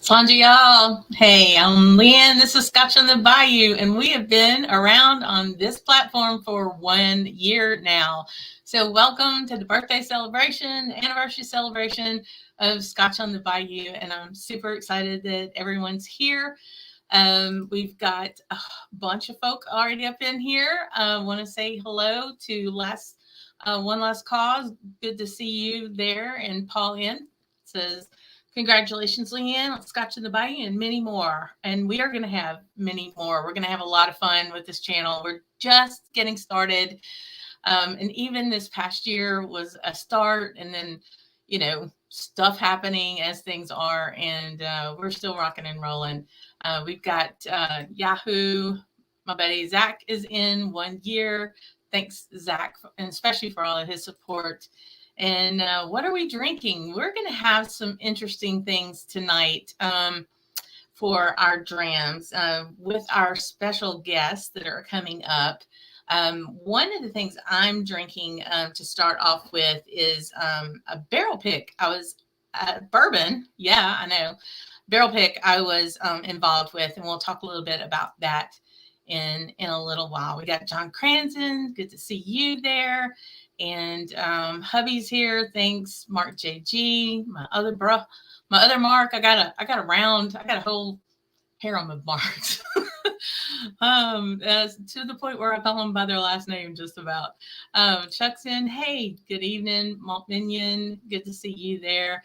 Sandra, y'all. Hey, I'm Leanne. This is Scotch on the Bayou, and we have been around on this platform for 1 year now. So, welcome to the birthday celebration, anniversary celebration of Scotch on the Bayou, and I'm super excited that everyone's here. We've got a bunch of folk already up in here. I want to say hello to One Last Cause. Good to see you there. And Paul N says, congratulations, Leanne, on Scotch in the Bayou, and many more. And we are going to have many more. We're going to have a lot of fun with this channel. We're just getting started. And even this past year was a start, and then, stuff happening as things are, and we're still rocking and rolling. We've got Yahoo. My buddy Zach is in 1 year. Thanks, Zach, and especially for all of his support. And what are we drinking? We're going to have some interesting things tonight for our drams with our special guests that are coming up. One of the things I'm drinking to start off with is a barrel pick. I was bourbon. Yeah, I know. Barrel pick I was involved with, and we'll talk a little bit about that in a little while. We got John Cranston. Good to see you there. And hubby's here. Thanks, Mark JG. My other Mark. I got a whole harem of Marks. To the point where I call them by their last name just about. Chuck's in. Hey, good evening, Malt Minion. Good to see you there.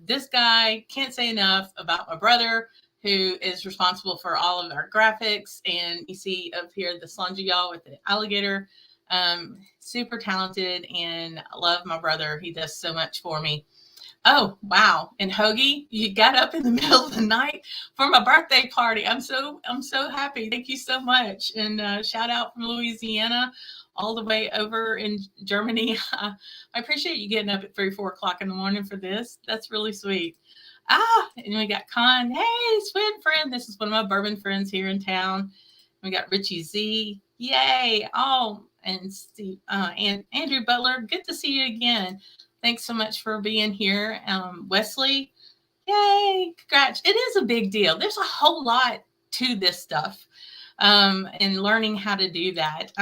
This guy can't say enough about my brother, who is responsible for all of our graphics. And you see up here the Slungy y'all with the alligator. Super talented, and I love my brother. He does so much for me. Oh, wow. And Hoagie, you got up in the middle of the night for my birthday party. I'm so happy. Thank you so much. And shout out from Louisiana all the way over in Germany. I appreciate you getting up at 3, 4 o'clock in the morning for this. That's really sweet. And we got Con. Hey, sweet friend. This is one of my bourbon friends here in town. We got Richie Z. Yay. Oh, and Steve and Andrew Butler. Good to see you again. Thanks so much for being here. Wesley, yay, congrats. It is a big deal. There's a whole lot to this stuff and learning how to do that.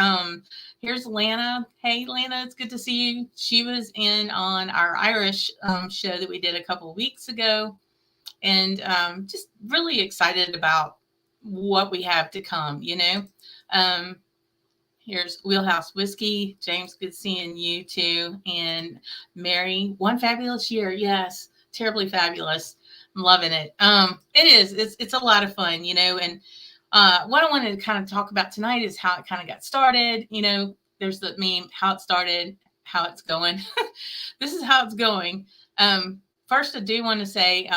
Here's Lana. Hey, Lana, it's good to see you. She was in on our Irish show that we did a couple of weeks ago, and just really excited about what we have to come, Um, Here's Wheelhouse Whiskey. James, good seeing you too. And Mary, one fabulous year. Yes, terribly fabulous. I'm loving it. It is. It's a lot of fun, And what I wanted to kind of talk about tonight is how it kind of got started. There's the meme, how it started, how it's going. This is how it's going. First, I do want to say,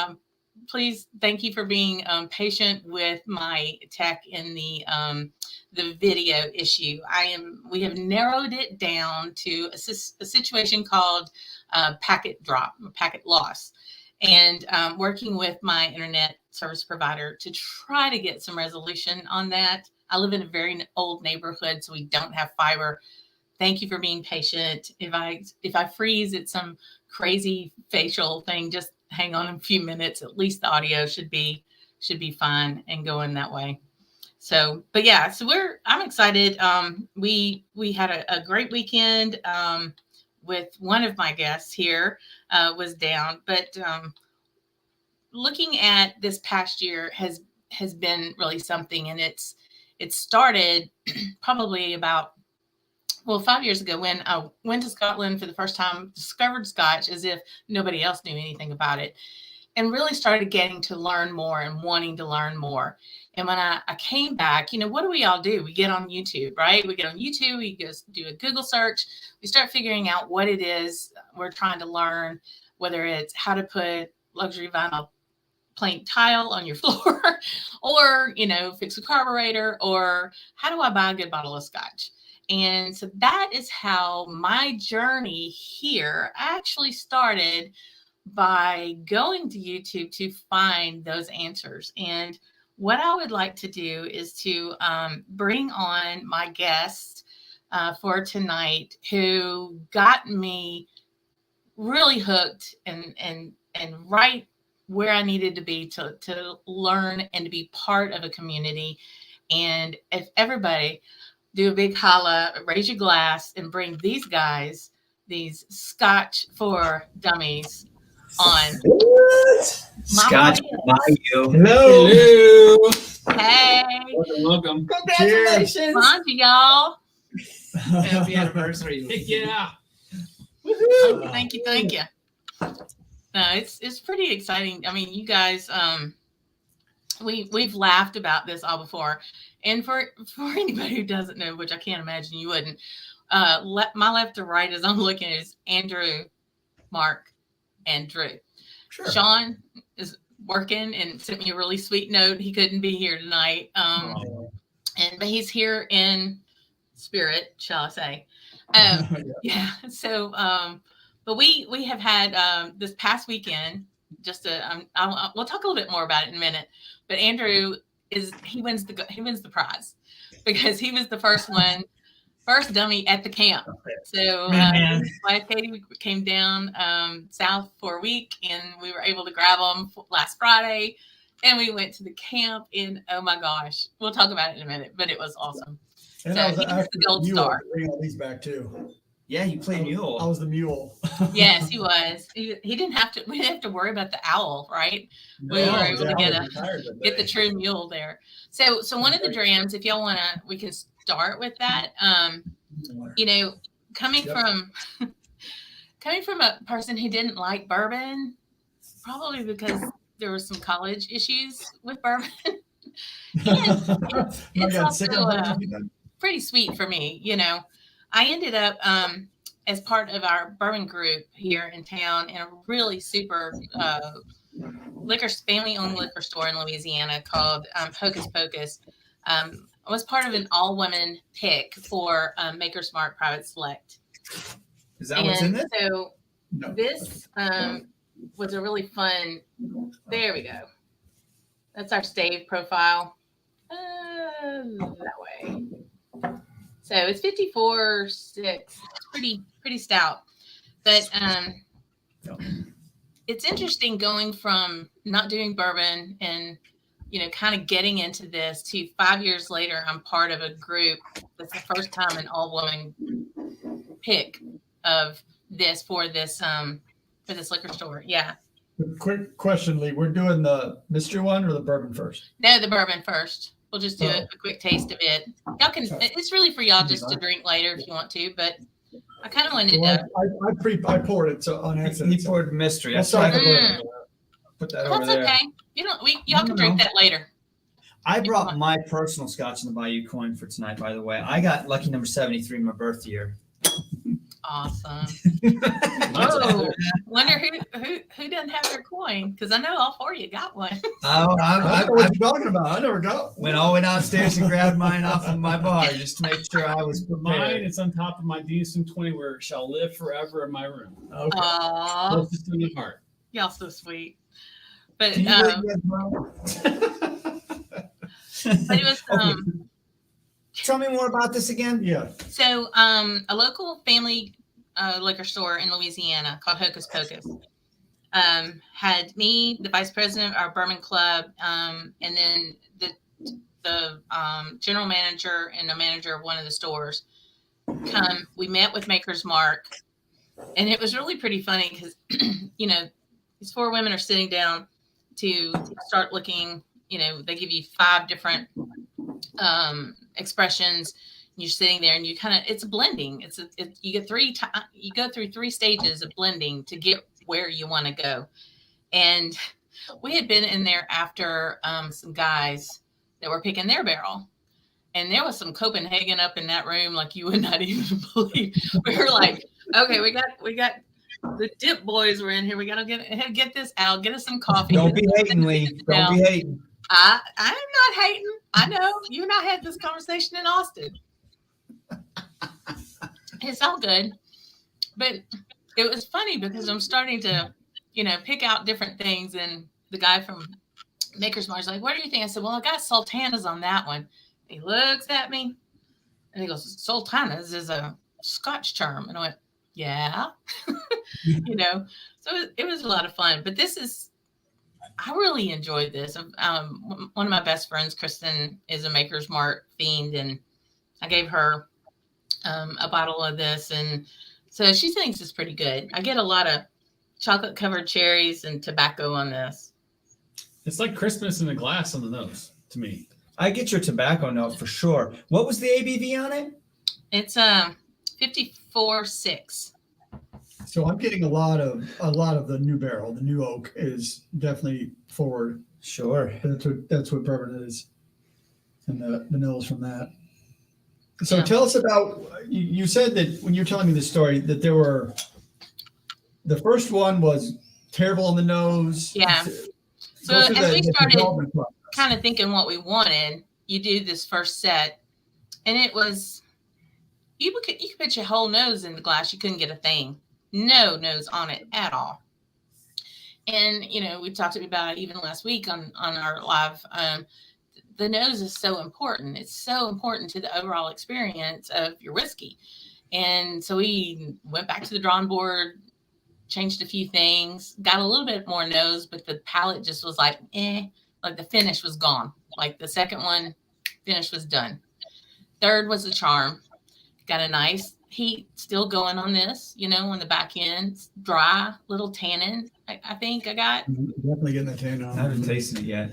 please, thank you for being patient with my tech in the video issue. We have narrowed it down to a situation called packet drop, packet loss, and working with my internet service provider to try to get some resolution on that. I live in a very old neighborhood, so we don't have fiber. Thank you for being patient. If I freeze at some crazy facial thing, just hang on a few minutes. At least the audio should be fine and going that way. So, but yeah, I'm excited. We had a great weekend with one of my guests here was down, but looking at this past year has been really something, and it started probably about 5 years ago when I went to Scotland for the first time, discovered Scotch as if nobody else knew anything about it, and really started getting to learn more and wanting to learn more. And when I came back, what do we all do? We get on YouTube, right? We get on YouTube, we just do a Google search. We start figuring out what it is we're trying to learn, whether it's how to put luxury vinyl plank tile on your floor or, fix a carburetor, or how do I buy a good bottle of Scotch? And so that is how my journey here actually started, by going to YouTube to find those answers. And what I would like to do is to bring on my guest for tonight, who got me really hooked and right where I needed to be to learn and to be part of a community. And if everybody do a big holla, raise your glass, and bring these guys these Scotch for Dummies on. What? Scotch Bayou. Hello. Hello. Hey, Welcome. Congratulations. come on to y'all. Happy anniversary. Heck yeah. Thank you. No, it's pretty exciting. I mean, you guys, we've laughed about this all before, and for anybody who doesn't know, which I can't imagine you wouldn't, my left to right as I'm looking is Andrew, Mark, and Drew. Sure. Sean is working and sent me a really sweet note. He couldn't be here tonight, but he's here in spirit, shall I say? Yeah. So, but we have had this past weekend. We'll talk a little bit more about it in a minute. But Andrew he wins the prize because he was the first dummy at the camp. So my wife Katie came down south for a week, and we were able to grab him last Friday, and we went to the camp. And oh my gosh, we'll talk about it in a minute. But it was awesome. And So I was he's actually the gold the mule. star. Bring all these back too. Yeah, you play I mule. was the mule. Yes, he was. He didn't have to. We didn't have to worry about the owl, right? We were able to get the true mule there. So one of the drams, if y'all wanna, we can start with that. Coming from a person who didn't like bourbon, probably because there were some college issues with bourbon. It's also pretty sweet for me. I ended up as part of our bourbon group here in town in a really super family-owned liquor store in Louisiana called Hocus Pocus. I was part of an all-women pick for Maker's Mark Private Select. Is that what's in this? So this was a really fun. There we go. That's our stave profile. That way. So it's 54.6. It's pretty stout. But it's interesting going from not doing bourbon and kind of getting into this to 5 years later, I'm part of a group that's the first time an all-woman pick of this for this liquor store. Yeah. Quick question, Lee. We're doing the mystery one or the bourbon first? No, the bourbon first. We'll just do a quick taste of it. Y'all can. It's really for y'all just to drink later if you want to, but I kind of wanted to. I poured it so on accident. He poured mystery. Put that That's over there. okay. Y'all can drink that later. I brought my personal Scotch in the Bayou coin for tonight, by the way. I got lucky number 73 my birth year. Awesome. Oh, wonder who doesn't have their coin? Because I know all four of you got one. I don't know what you're talking about. I never got. Went all the way downstairs and grabbed mine off of my bar just to make sure I was prepared. Mine is on top of my DSM 20 where it shall live forever in my room. Okay. Aww, Closest to the heart. y'all so sweet. But Can you but it was Tell me more about this again. Yeah. so a local family liquor store in Louisiana called Hocus Pocus had me, the vice president of our bourbon club, and then the general manager and the manager of one of the stores come. We met with Maker's Mark, and it was really pretty funny because these four women are sitting down to start looking. They give you 5 different expressions. You're sitting there and it's blending. You go through 3 stages of blending to get where you want to go. And we had been in there after some guys that were picking their barrel. And there was some Copenhagen up in that room like you would not even believe. We were like, okay, we got the dip boys were in here. We got to get this out, get us some coffee. Don't be hating, Lee. Don't be hating. I'm not hating. I know you and I had this conversation in Austin. It's all good. But it was funny because I'm starting to, pick out different things. And the guy from Maker's Mark's like, what do you think? I said, well, I got sultanas on that one. He looks at me and he goes, sultanas is a Scotch term. And I went, yeah. So it was a lot of fun. But this is I really enjoyed this. One of my best friends, Kristen, is a Maker's Mark fiend, and I gave her a bottle of this, and so she thinks it's pretty good. I get a lot of chocolate covered cherries and tobacco on this. It's like Christmas in a glass on the nose to me. I get your tobacco note for sure. What was the ABV on it? It's 54.6. So I'm getting a lot of the new barrel. The new oak is definitely forward. Sure. That's what bourbon is, and the vanillas from that. So Yeah. tell us about. You said that when you're telling me the story that there were. The first one was terrible on the nose. Yeah. So Go through as we started development process. kind of thinking what we wanted, you do this first set, and it was you could put your whole nose in the glass, you couldn't get a thing, no nose on it at all. And we talked about it even last week on our live. The nose is so important. It's so important to the overall experience of your whiskey. And so we went back to the drawing board, changed a few things, got a little bit more nose, but the palate just was like the finish was gone. Like the second one, finish was done. Third was the charm. Got a nice heat still going on this, on the back end. Dry, little tannin, I think I got. Definitely getting the tan on. I haven't tasted it yet.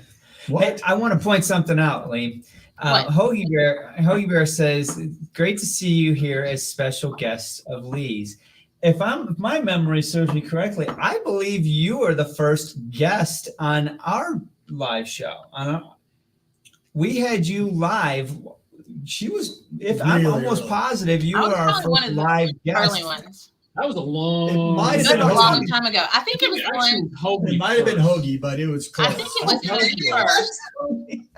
What? Hey, I want to point something out, Lee. What? Hoagie Bear says, "Great to see you here as special guests of Lee's." If my memory serves me correctly, I believe you are the first guest on our live show. We had you live. She was. I'm Really almost early. positive you I was were our probably one first of the live guest. early ones. That was a long. It might It have was been a long Hoagie. time ago. I think it was one. It might have been Hoagie, but it was close. I think it was Hoagie first.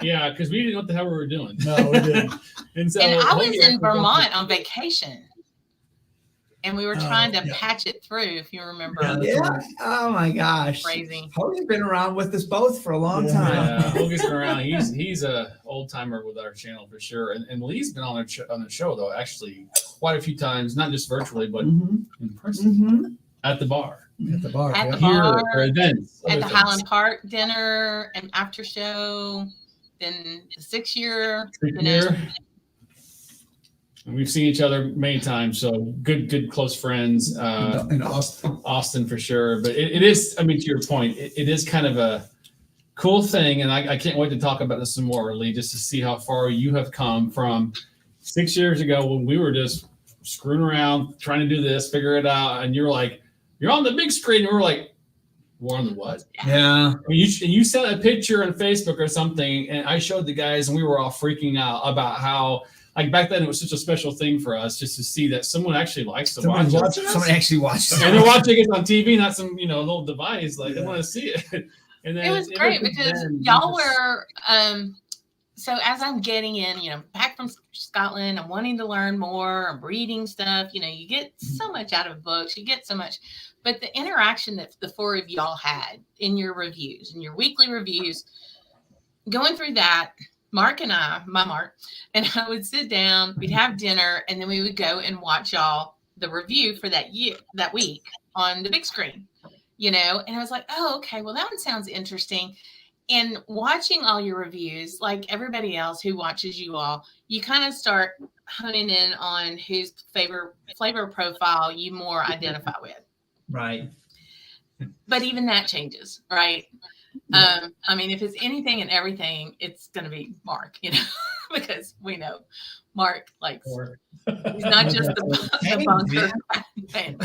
Yeah, because we didn't know what the hell we were doing. No, we didn't. And so And I was Hoagie in actually Vermont on vacation. And we were trying to yeah. patch it through, if you remember. Yeah. Yeah. Oh my gosh. Crazy. Hoagie's been around with us both for a long Yeah. time. Yeah, Hoagie's been around. He's a old timer with our channel for sure. And Lee's been on the show though, actually quite a few times, not just virtually, but Mhm. in person Mhm. at the bar, At the bar. At yeah. the here bar, for events, At other the things. Highland Park dinner and after show, then the 6-year. Here. And we've seen each other many times, so good close friends. In Austin. Austin for sure, but it is. I mean, to your point, it is kind of a cool thing, and I can't wait to talk about this some more, Lee, just to see how far you have come from 6 years ago when we were just screwing around trying to do this, figure it out, and you're like, you're on the big screen, and we're like, we're on the what? Yeah. I mean, you sent a picture on Facebook or something, and I showed the guys, and we were all freaking out about how. Like back then, it was such a special thing for us just to see that someone actually likes to watch it. Someone actually watched it. And they're watching it on TV, not some little device. Like they want to see it. And then It was great because y'all were. So as I'm getting in, back from Scotland, I'm wanting to learn more. I'm reading stuff. You get so much out of books. You get so much, but the interaction that the four of y'all had in your reviews, in your weekly reviews, going through that. Mark and I would sit down, we'd have dinner, and then we would go and watch y'all the review for that week on the big screen, and I was like, oh, okay, well, that one sounds interesting. And watching all your reviews, like everybody else who watches you all, you kind of start honing in on whose flavor profile you more identify with. Right. But even that changes, right? I mean, if it's anything and everything, it's going to be Mark, because we know Mark likes, he's not just the bunker fan.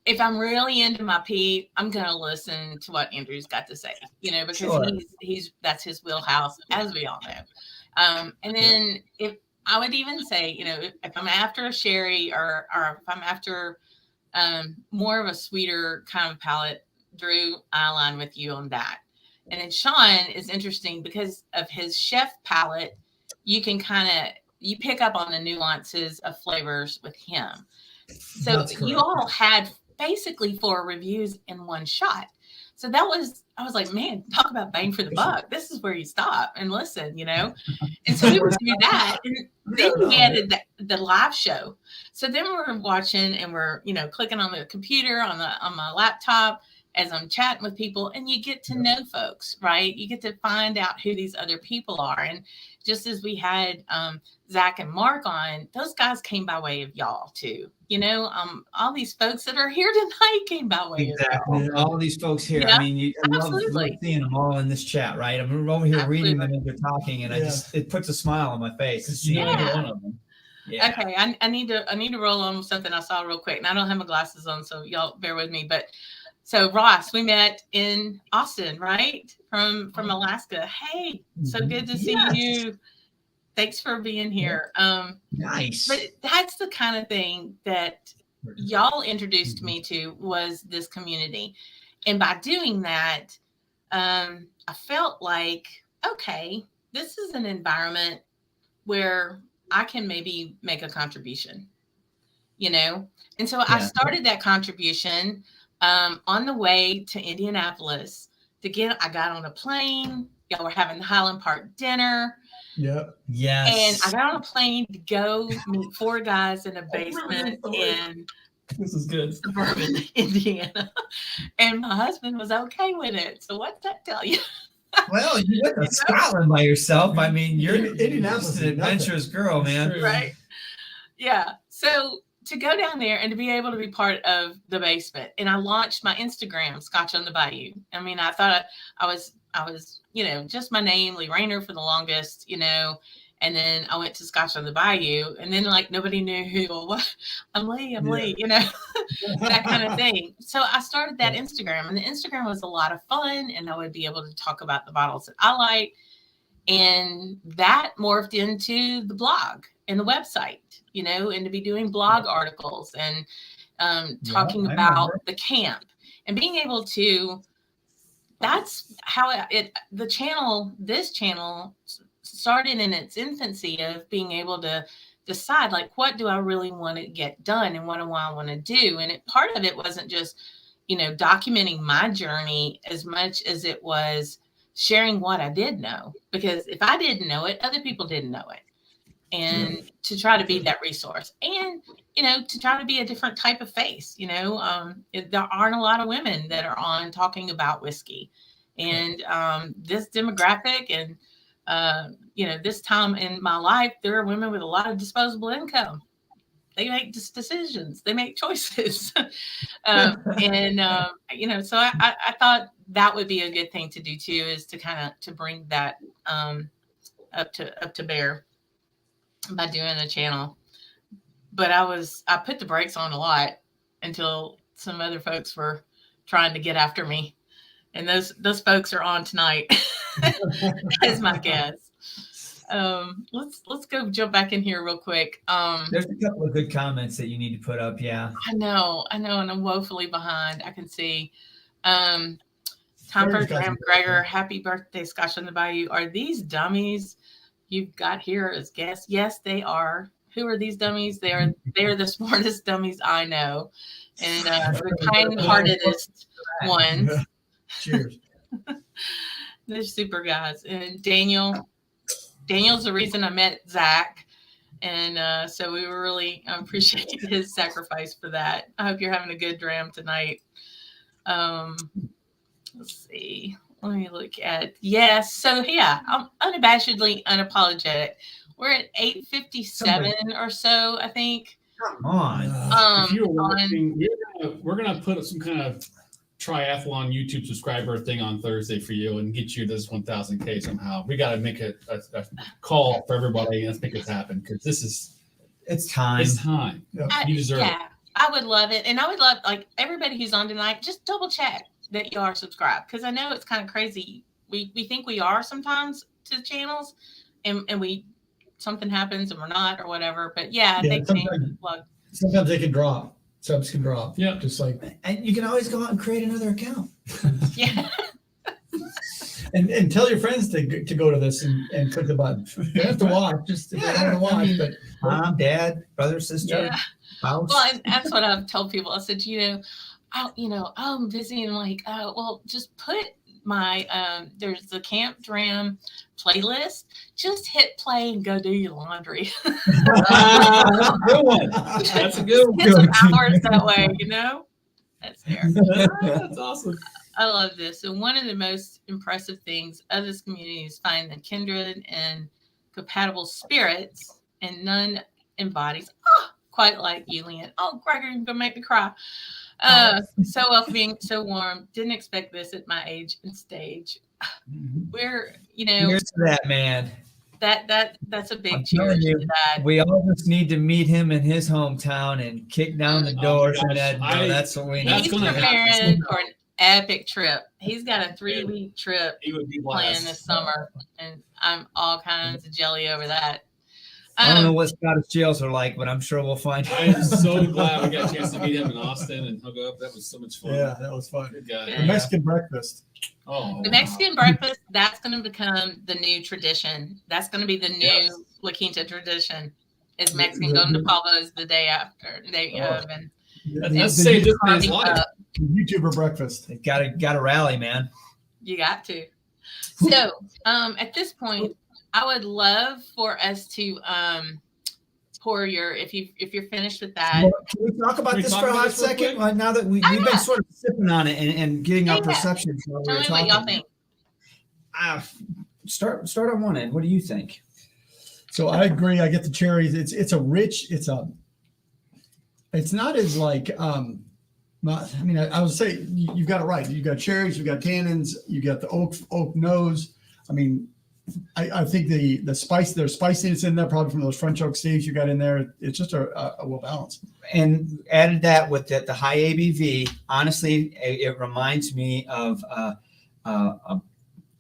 If I'm really into my Pete, I'm going to listen to what Andrew's got to say, because Sure. he's that's his wheelhouse, as we all know. And then if I would even say, if I'm after a sherry or if I'm after more of a sweeter kind of palate, Drew, I align with you on that. And then Sean is interesting because of his chef palate. You can you pick up on the nuances of flavors with him. So That's correct. you all had basically 4 reviews in one shot. So I was like, man, talk about bang for the buck. This is where you stop and listen, And so we would do that. And then we added the live show. So then we're watching and we're, clicking on the computer on my laptop. as I'm chatting with people, and you get to know folks, right? You get to find out who these other people are. And just as we had Zach and Mark on, those guys came by way of y'all too. You know, all these folks that are here tonight came by way of y'all. All these folks here. Yeah, I mean, I love absolutely. seeing them all in this chat, right? I'm over here reading them Absolutely. as they're talking, and it puts a smile on my face. to see Yeah. every one of them. Yeah. Okay, I need to roll on with something I saw real quick, and I don't have my glasses on, so y'all bear with me. But so Ross, we met in Austin, right? From Alaska. Hey, so good to see you. Thanks for being here. Nice. But that's the kind of thing that y'all introduced me to, was this community, and by doing that, I felt like, okay, this is an environment where I can maybe make a contribution, you know? And so I started that contribution on the way to Indianapolis I got on a plane. Y'all were having the Highland Park dinner. Yep. Yes. And I got on a plane to go meet 4 guys in a basement in This is good. suburban Indiana. And my husband was okay with it. So what's that tell you? Well, you went to Scotland by yourself. I mean, you're Indianapolis just is an adventurous girl, man. Right. Yeah. So to go down there and to be able to be part of the basement, and I launched my Instagram, Scotch on the Bayou. I mean, I thought I was, you know, just my name, Lee Rayner, for the longest, you know, and then I went to Scotch on the Bayou, and then like nobody knew who, what, I'm Lee, you know, that kind of thing. So I started that Instagram, and the Instagram was a lot of fun, and I would be able to talk about the bottles that I like. And that morphed into the blog and the website, you know, and to be doing blog articles and talking about the camp and being able to, that's how this channel started in its infancy of being able to decide, like, what do I really want to get done and what do I want to do? And part of it wasn't just, you know, documenting my journey as much as it was sharing what I did know, because if I didn't know it, other people didn't know it. And to try to be that resource, and, you know, to try to be a different type of face, you know, there aren't a lot of women that are on talking about whiskey, and this demographic and, you know, this time in my life, there are women with a lot of disposable income. They make decisions, they make choices. You know, so I thought that would be a good thing to do too, is to kind of to bring that up to bear by doing the channel. But I put the brakes on a lot until some other folks were trying to get after me, and those folks are on tonight as my guests. Let's go jump back in here real quick. There's a couple of good comments that you need to put up. Yeah. I know, and I'm woefully behind. I can see. Tom for Graham Gregor, happy birthday, Scotch on the Bayou. Are these dummies you've got here as guests? Yes, they are. Who are these dummies? They are the smartest dummies I know, and the kind-heartedest ones. Cheers. They're super guys. And Daniel's the reason I met Zach. And so we were really appreciate his sacrifice for that. I hope you're having a good dram tonight. Let's see. Let me look at, yes. So yeah, I'm unabashedly unapologetic. We're at 8:57 or so, I think. Come on. If you were watching, we're gonna put some kind of triathlon YouTube subscriber thing on Thursday for you and get you this 1,000K somehow. We got to make a call for everybody. Let's make this happen, because it's time. It's time. You deserve it. I would love it. And I would love, like, everybody who's on tonight, just double check that you are subscribed, because I know it's kind of crazy. We think we are sometimes to channels, and we something happens and we're not, or whatever. But sometimes they can drop. Subs can drop. Yeah. Just like, and you can always go out and create another account. Yeah. and tell your friends to go to this and click the button. You don't have to watch, just if they don't want to watch. But mom, dad, brother, sister, spouse. Well, and that's what I've told people. I said, I'm busy, and like, well, just put my there's the Camp Dram playlist. Just hit play and go do your laundry. Good one. That's a good one. Get some hours that way, you know. That's fair. That's awesome. I love this. So one of the most impressive things of this community is find the kindred and compatible spirits, and none embodies quite like you, Leanne. Oh, Gregory, you're gonna make me cry. So welcoming, so warm. Didn't expect this at my age and stage. We're, Here's to that, man. That's a big I'm cheers telling you, to that. we all just need to meet him in his hometown and kick down the doors and that. That's what we need. He's preparing for an epic trip. He's got a 3-week trip He would be planned blessed. this summer, and I'm all kinds of jelly over that. I don't know what Scottish jails are like, but I'm sure we'll find I am so glad we got a chance to meet him in Austin and hook up. That was so much fun. Yeah, that was fun. Good guy. The Mexican breakfast. Oh, The Mexican breakfast, that's going to become the new tradition. That's going to be the new La Quinta tradition. Is Mexican going to Pablo's the day after, the day of, and Let's save this man's carving life. up. YouTuber breakfast. They've got to rally, man. You got to. So at this point, I would love for us to pour your, if you're finished with that. Well, can we talk about Can we this talk for a about hot this real second? quick? Now that we've been sort of sipping on it and getting our Yeah. perceptions while Tell we're me what y'all talking. think. Start on one end. What do you think? So I agree. I get the cherries. It's a rich. It's not as like I would say you've got it right. You've got cherries. You've got tannins. You got the oak nose. I mean, I think the spice, there's spiciness in there, probably from those French oak staves you got in there. It's just a well balanced. And added that with the high ABV. Honestly, it reminds me of a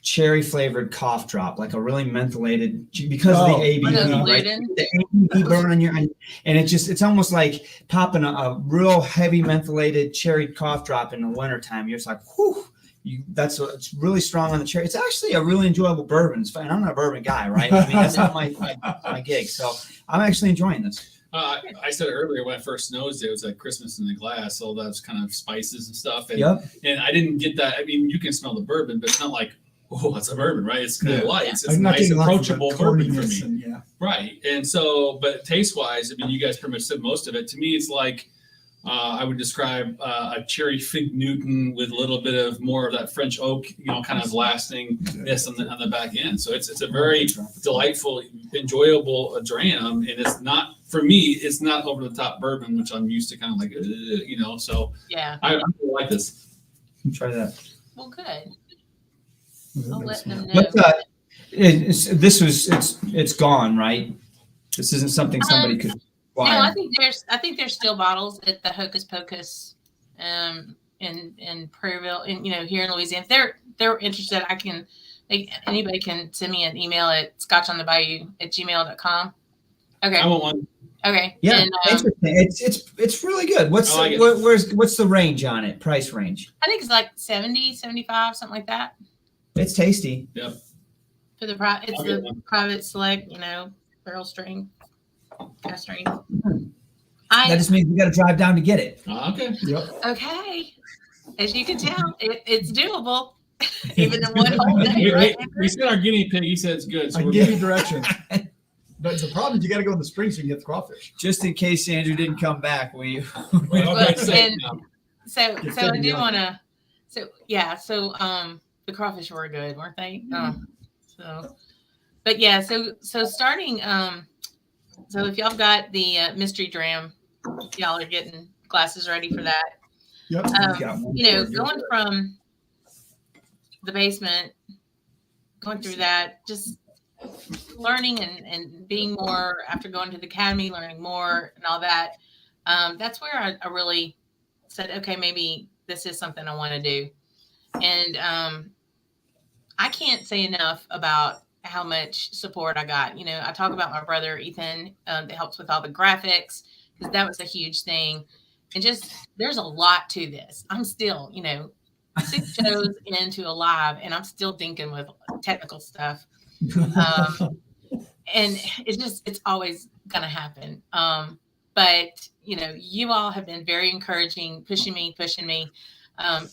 cherry flavored cough drop, like a really mentholated, because of the ABV, right? The ABV burn on your, and it's almost like popping a real heavy mentholated cherry cough drop in the wintertime. You're just like, whew. It's really strong on the cherry. It's actually a really enjoyable bourbon. And I'm not a bourbon guy, right? I mean, that's not my gig. So I'm actually enjoying this. I said earlier when I first nosed it was like Christmas in the glass, all those kind of spices and stuff. And, and I didn't get that. I mean, you can smell the bourbon, but it's not like, oh, it's a bourbon, right? It's kind of light. It's nice, approachable bourbon for me. Right. And so, but taste wise, I mean, you guys pretty much said most of it. To me, it's like, I would describe a cherry fig Newton with a little bit of more of that French oak, kind of lastingness on the back end. So it's a very delightful, enjoyable dram, and it's not, for me, it's not over the top bourbon, which I'm used to kind of like, So Yeah. I really like this. Try that. Well, good. I'll let them know. But it's gone, right? This isn't something somebody could. No, I think there's still bottles at the Hocus Pocus in Prairieville, and here in Louisiana. If they're interested, anybody can send me an email at scotchonthebayou@gmail.com. Okay. I want one. Okay. Yeah, and, interesting. It's really good. What's the range on it? Price range? I think it's like 70, 75, something like that. It's tasty. Yep. For the private select, barrel strength. That just means we got to drive down to get it. Okay. Yep. Okay. As you can tell, it's doable. Even in one whole day, right? We said our guinea pig. He said it's good. So I can give you direction. But the problem is you got to go in the spring so you can get the crawfish. Just in case Andrew didn't come back, will you? So I do want to. The crawfish were good, weren't they? So starting. So if y'all got the mystery dram, y'all are getting glasses ready for that. Yep. Going from the basement, going through that, just learning and being more after going to the academy, learning more and all that. That's where I really said, okay, maybe this is something I want to do. And I can't say enough about how much support I got. I talk about my brother, Ethan, that helps with all the graphics, because that was a huge thing. And just, there's a lot to this. I'm still, 6 shows into a live, and I'm still thinking with technical stuff. And it's always going to happen. But, you all have been very encouraging, pushing me,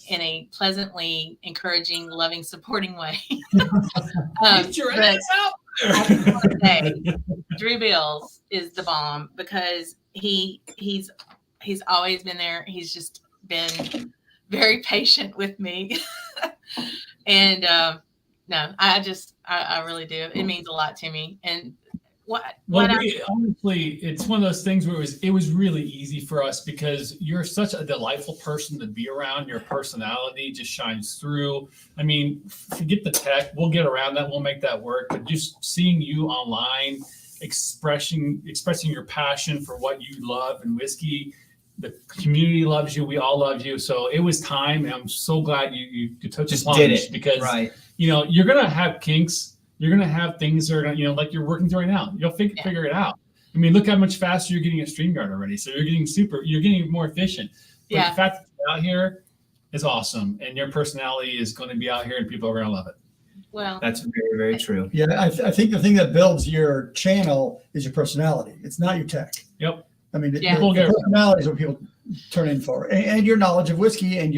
in a pleasantly encouraging, loving, supporting way. Get your ass out there. I just want to say, Drew Bills is the bomb, because he's always been there. He's just been very patient with me. And no, I really do. It means a lot to me. And honestly, it's one of those things where it was really easy for us because you're such a delightful person to be around. Your personality just shines through. I mean, forget the tech. We'll get around that. We'll make that work. But just seeing you online, expressing your passion for what you love and whiskey, the community loves you. We all love you. So it was time. And I'm so glad you took Just the did plunge it. because Right. You're gonna have kinks. You're gonna have things that are gonna, like you're working through right now. You'll figure it out. I mean, look how much faster you're getting at StreamYard already. So you're getting more efficient. But the fact that you're out here is awesome, and your personality is going to be out here, and people are going to love it. Well, That's very, very true. Yeah, I think the thing that builds your channel is your personality. It's not your tech. Yep. I mean, Yeah. the personality is what people turn in for, and your knowledge of whiskey and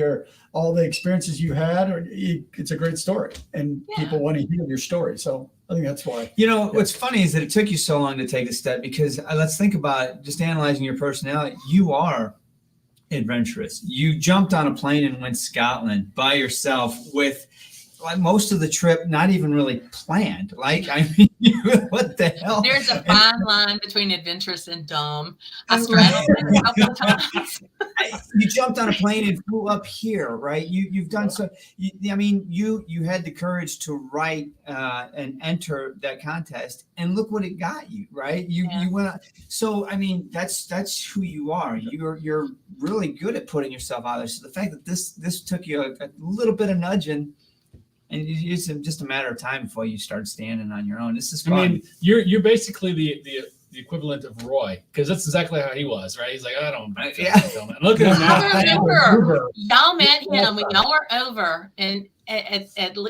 all the experiences you had. It's a great story, and people want to hear your story. So I think that's why. What's funny is that it took you so long to take a step because let's think about just analyzing your personality. You are adventurous. You jumped on a plane and went Scotland by yourself with like most of the trip not even really planned. Like, I mean, what the hell? There's a fine line between adventurous and dumb. I straddled it a couple of times. You jumped on a plane and flew up here, right? You've done so. You had the courage to write and enter that contest, and look what it got you, right? You went. So I mean, that's who you are. You're really good at putting yourself out there. So the fact that this took you a little bit of nudging. And it's just a matter of time before you start standing on your own. This is fun. I mean, you're basically the equivalent of Roy, because that's exactly how he was, right? He's like, I don't. Look at him now. Y'all met him when y'all were over, and at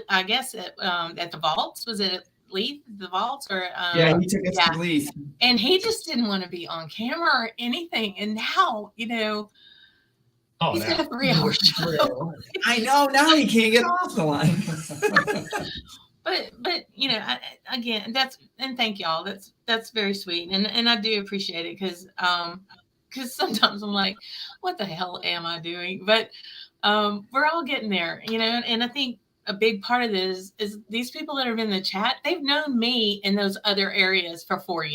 I guess at the Vaults. Was it at Leith, the Vaults, or he took us to Leith, and he just didn't want to be on camera or anything. And now, he's got a 3-hour show. I know. Now he can't get off the line. But again, thank y'all. That's very sweet, and I do appreciate it because sometimes I'm like, what the hell am I doing? But we're all getting there, and I think a big part of this is these people that are in the chat. They've known me in those other areas for 4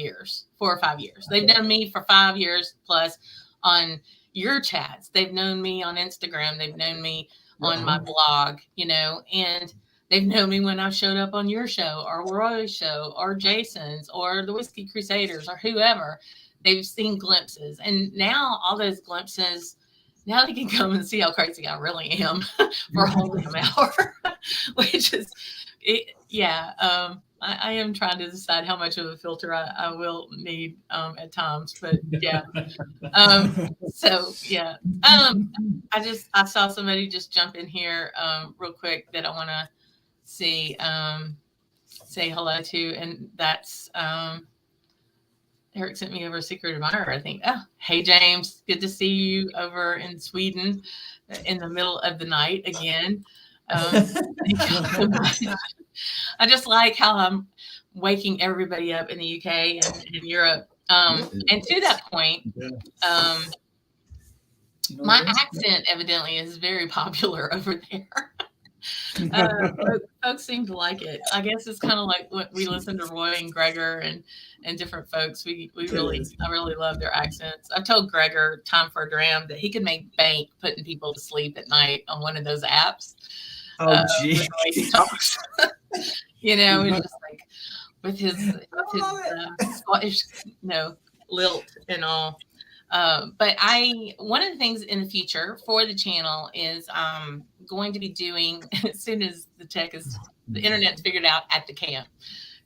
or 5 years. They've known me for 5 years plus on your chats. They've known me on Instagram. They've known me on my blog, and they've known me when I showed up on your show or Roy's show or Jason's or the Whiskey Crusaders or whoever. They've seen glimpses. And now all those glimpses, now they can come and see how crazy I really am for a whole damn hour, which is, I am trying to decide how much of a filter I will need at times, but yeah. I saw somebody just jump in here real quick that I want to say hello to, and that's Eric sent me over a secret admirer, I think. Oh, hey James, good to see you over in Sweden in the middle of the night again. I just like how I'm waking everybody up in the UK and in Europe. And to that point, my accent evidently is very popular over there. Folks seem to like it. I guess it's kind of like when we listen to Roy and Gregor and different folks. I really love their accents. I've told Gregor, time for a dram, that he could make bank putting people to sleep at night on one of those apps. Oh, geez. He talks. It's just like with his Scottish, lilt and all. But one of the things in the future for the channel is going to be doing as soon as the internet's figured out at the camp,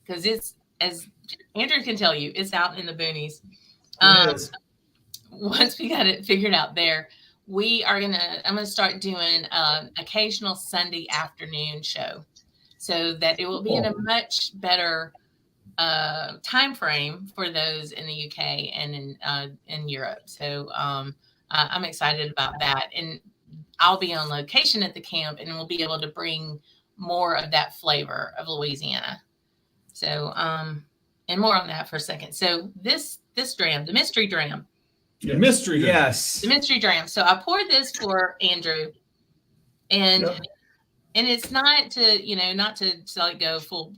because it's, as Andrew can tell you, it's out in the boonies. Once we got it figured out there, I'm gonna start doing occasional Sunday afternoon show, so that it will be in a much better time frame for those in the UK and in Europe. So I'm excited about that, and I'll be on location at the camp, and we'll be able to bring more of that flavor of Louisiana. So and more on that for a second. So this dram, the mystery dram, The mystery drink. Yes. The mystery dram. So I poured this for Andrew, and Yep. and it's not to let it go full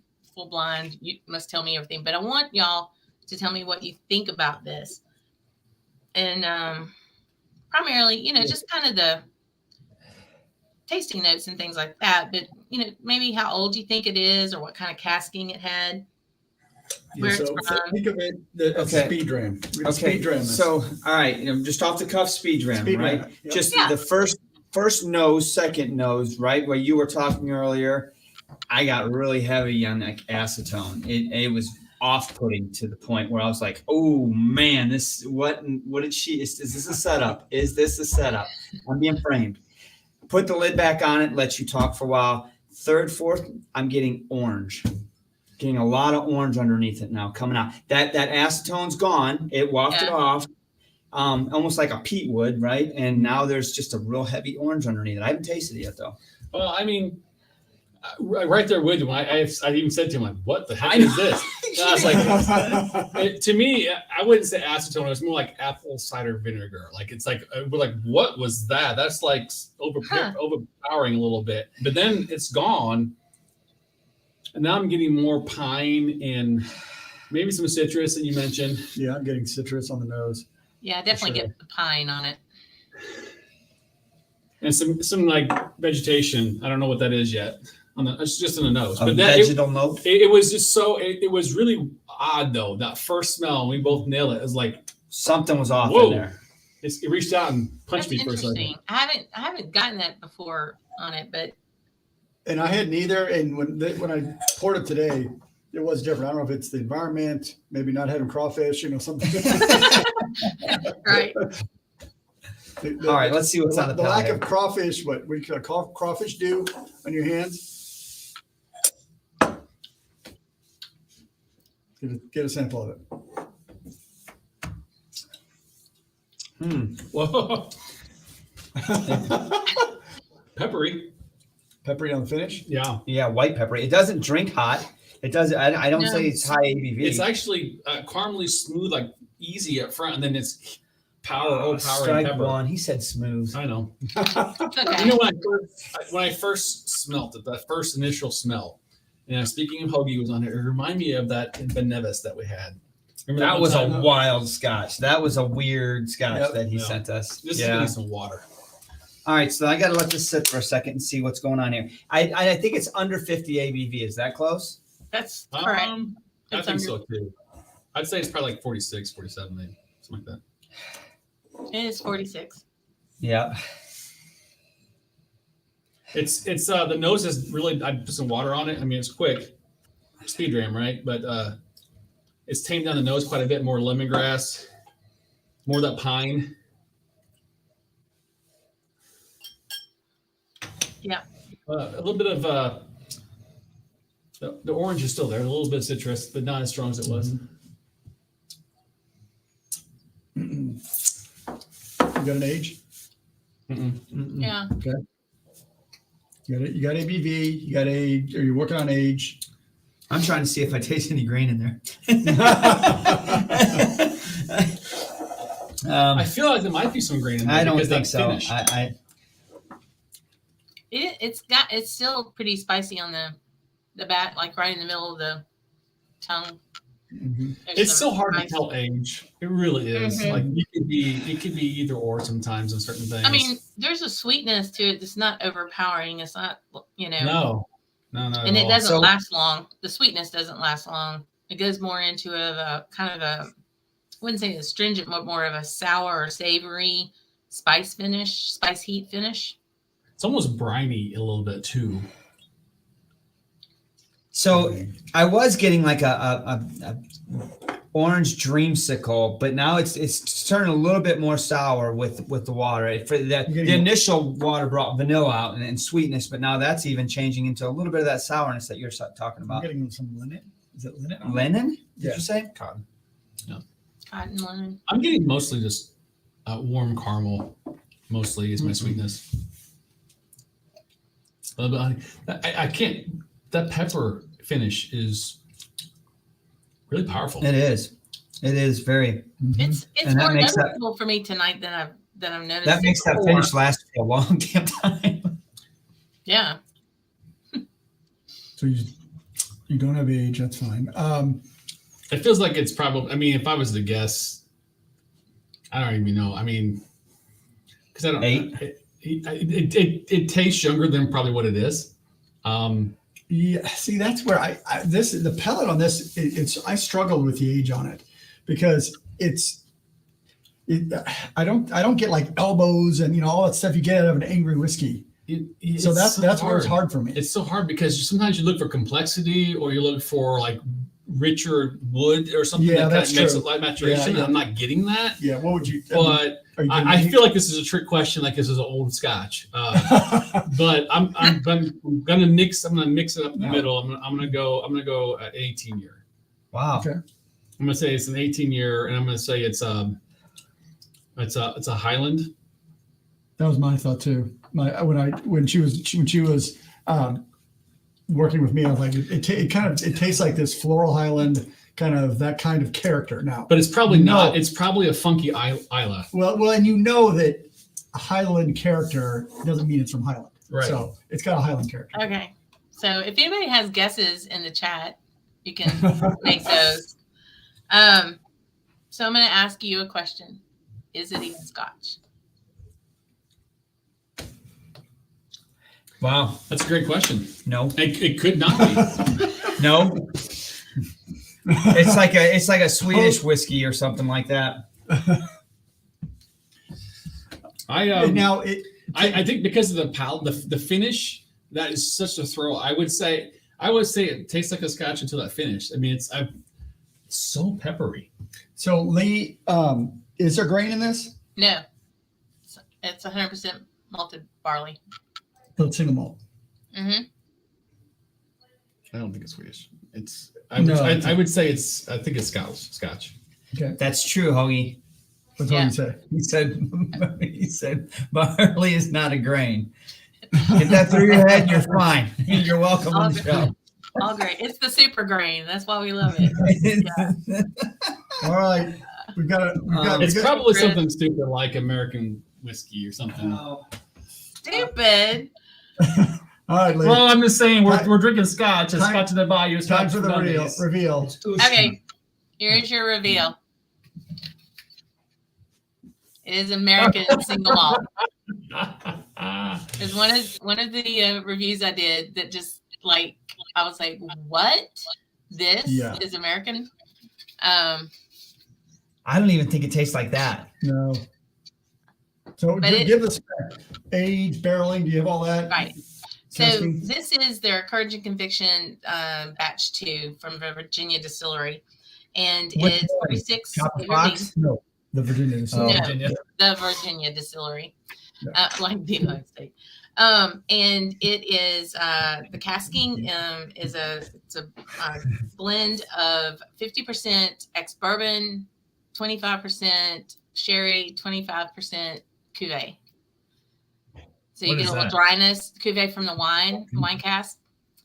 blind. You must tell me everything, but I want y'all to tell me what you think about this, and primarily, just kind of the tasting notes and things like that. But maybe how old you think it is, or what kind of casking it had. Where it's So from. think of it as a speed dram. Speed dram. So, all right, just off the cuff speed dram, Speed right? dram, yep. Just Yeah. the first nose, second nose, right? Where you were talking earlier, I got really heavy on like acetone. It was off-putting to the point where I was like, oh man, what did she, is this a setup? Is this a setup? I'm being framed. Put the lid back on it, let you talk for a while. Third, fourth, I'm getting orange. Getting a lot of orange underneath it now coming out. That acetone's gone. It wafted off, almost like a peat would, right? And now there's just a real heavy orange underneath it. I haven't tasted it yet, though. Well, I mean, right there with you. I even said to him, like, what the heck is this? And I was like, to me, I wouldn't say acetone. It was more like apple cider vinegar. Like, it's like, we're like, what was that? That's like overpowering a little bit. But then it's gone. And now I'm getting more pine and maybe some citrus that you mentioned. Yeah, I'm getting citrus on the nose. Yeah, I definitely Sure. get the pine on it. And some like vegetation. I don't know what that is yet. It's just in the nose. A But vegetal note. it was just so, it was really odd though. That first smell, we both nailed it. It was like, Something was off whoa. in there. It reached out and punched That's me for a second. interesting. I haven't gotten that before on it, but And I had neither. And when I poured it today, it was different. I don't know if it's the environment, maybe not having crawfish, something. right. All right, let's see what's on the lack palate. of crawfish. What do crawfish do on your hands? Get a sample of it. Whoa. Peppery. Peppery on the finish. Yeah. Yeah, white pepper. It doesn't drink hot. It doesn't. I don't No. say it's high ABV. It's actually caramely smooth, like easy up front, and then it's overpowering strike pepper. one. He said smooth. I know. It's okay. You know, when I first smelt it, that first initial smell, and speaking of hoagie was on it, it reminded me of that in Ben Nevis that we had. Remember That one was a time? wild scotch. That was a weird scotch Yep. that he Yeah. sent us. Just yeah. give me some water. All right, so I got to let this sit for a second and see what's going on here. I think it's under 50 ABV. Is that close? That's correct. I It's think under- so too. I'd say it's probably like 46, 47, maybe something like that. It is 46. Yeah. It's the nose is really. I put some water on it. I mean, it's quick, speed dram, right? But it's tamed down the nose quite a bit. More lemongrass, more of that pine. Yeah. A little bit of the orange is still there. A little bit of citrus, but not as strong as it was. You got an age? Yeah. Okay. You got ABV. You got age. Are you working on age? I'm trying to see if I taste any grain in there. I feel like there might be some grain in there. I don't because think that so. finish. It's still pretty spicy on the back, like right in the middle of the tongue. Mhm. There's It's some so hard to spice. tell age. It really is. Mhm. Like it could be either or sometimes in certain things. I mean, there's a sweetness to it that's not overpowering. It's not, no. and it all. doesn't So- last long. The sweetness doesn't last long. It goes more into a kind of a, I wouldn't say astringent, but more of a sour or savory spice heat finish. It's almost briny a little bit too. So I was getting like a orange dreamsicle, but now it's turning a little bit more sour with the water. For the initial water brought vanilla out and sweetness, but now that's even changing into a little bit of that sourness that you're talking I'm about. getting some linen. Is it linen? Lennon? Did Yeah. you say? Cotton. Cotton lemon. I'm getting mostly just warm caramel. Mostly is my sweetness. But I can't. That pepper finish is really powerful. It is. It is very. It's And that more makes that- noticeable for me tonight than I've noticed. That makes that before. finish last for a long damn time. Yeah. So you don't have age. That's fine. It feels like it's probably. I mean, if I was to guess, I don't even know. I mean, because I don't. 8. It tastes younger than probably what it is. Yeah, see, that's where the pellet on this. I struggled with the age on it because I don't get like elbows and all that stuff you get out of an angry whiskey. So that's where it's hard for me. It's so hard because sometimes you look for complexity or you look for like richer wood or something Yeah, that that's makes true. it light maturation. Yeah. I'm not getting that. Yeah, what would you? But are you I feel like this is a trick question, like this is an old Scotch. But I'm gonna mix. I'm gonna mix it up in the middle. I'm gonna go 18 year. Wow. Okay. I'm gonna say it's an 18 year, and I'm gonna say it's a Highland. That was my thought too. When she was working with me, I was like, it tastes like this floral Highland kind of that kind of character now. But it's probably not. It's probably a funky Isla. Well, and that a Highland character doesn't mean it's from Highland. Right. So it's got a Highland character. Okay. So if anybody has guesses in the chat, you can make those. So I'm going to ask you a question. Is it even Scotch? Wow. That's a great question. No. It could not be. No. It's like a Swedish whiskey or something like that. I think because of the palate, the finish, that is such a throw. I would say it tastes like a Scotch until that finish. I mean, it's so peppery. So Lee, is there grain in this? No. It's 100% malted barley. So it's single malt. Mm-hmm. I don't think it's Swedish. I would say it's. I think it's Scotch. Okay. That's true, Hoagie. What's all you say? He said barley is not a grain. Get that through your head, you're fine. You're welcome on the show. All great. It's the super grain. That's why we love it. Yeah. All right. It's probably something stupid like American whiskey or something. Stupid. All right, Lee. Well, I'm just saying we're drinking Scotch. It's Time- Scotch in the Bayou. Time Scotch for the Dummies. reveal. Okay. Here's your reveal. It is American single malt. There's one of the reviews I did that just like I was like, what? This is American? I don't even think it tastes like that. No. So give us age, barreling. Do you have all that? Right. Testing? So this is their Courage and Conviction batch 2 from the Virginia distillery, and Which it's one? 46. Copper Fox? No, the Virginia. No, Virginia. the Virginia distillery, Yeah. like the United States. And it is the casking is a blend of 50% ex bourbon, 25% sherry, 25% cuvee. So you What get is a little that? dryness, cuvee from the wine cask,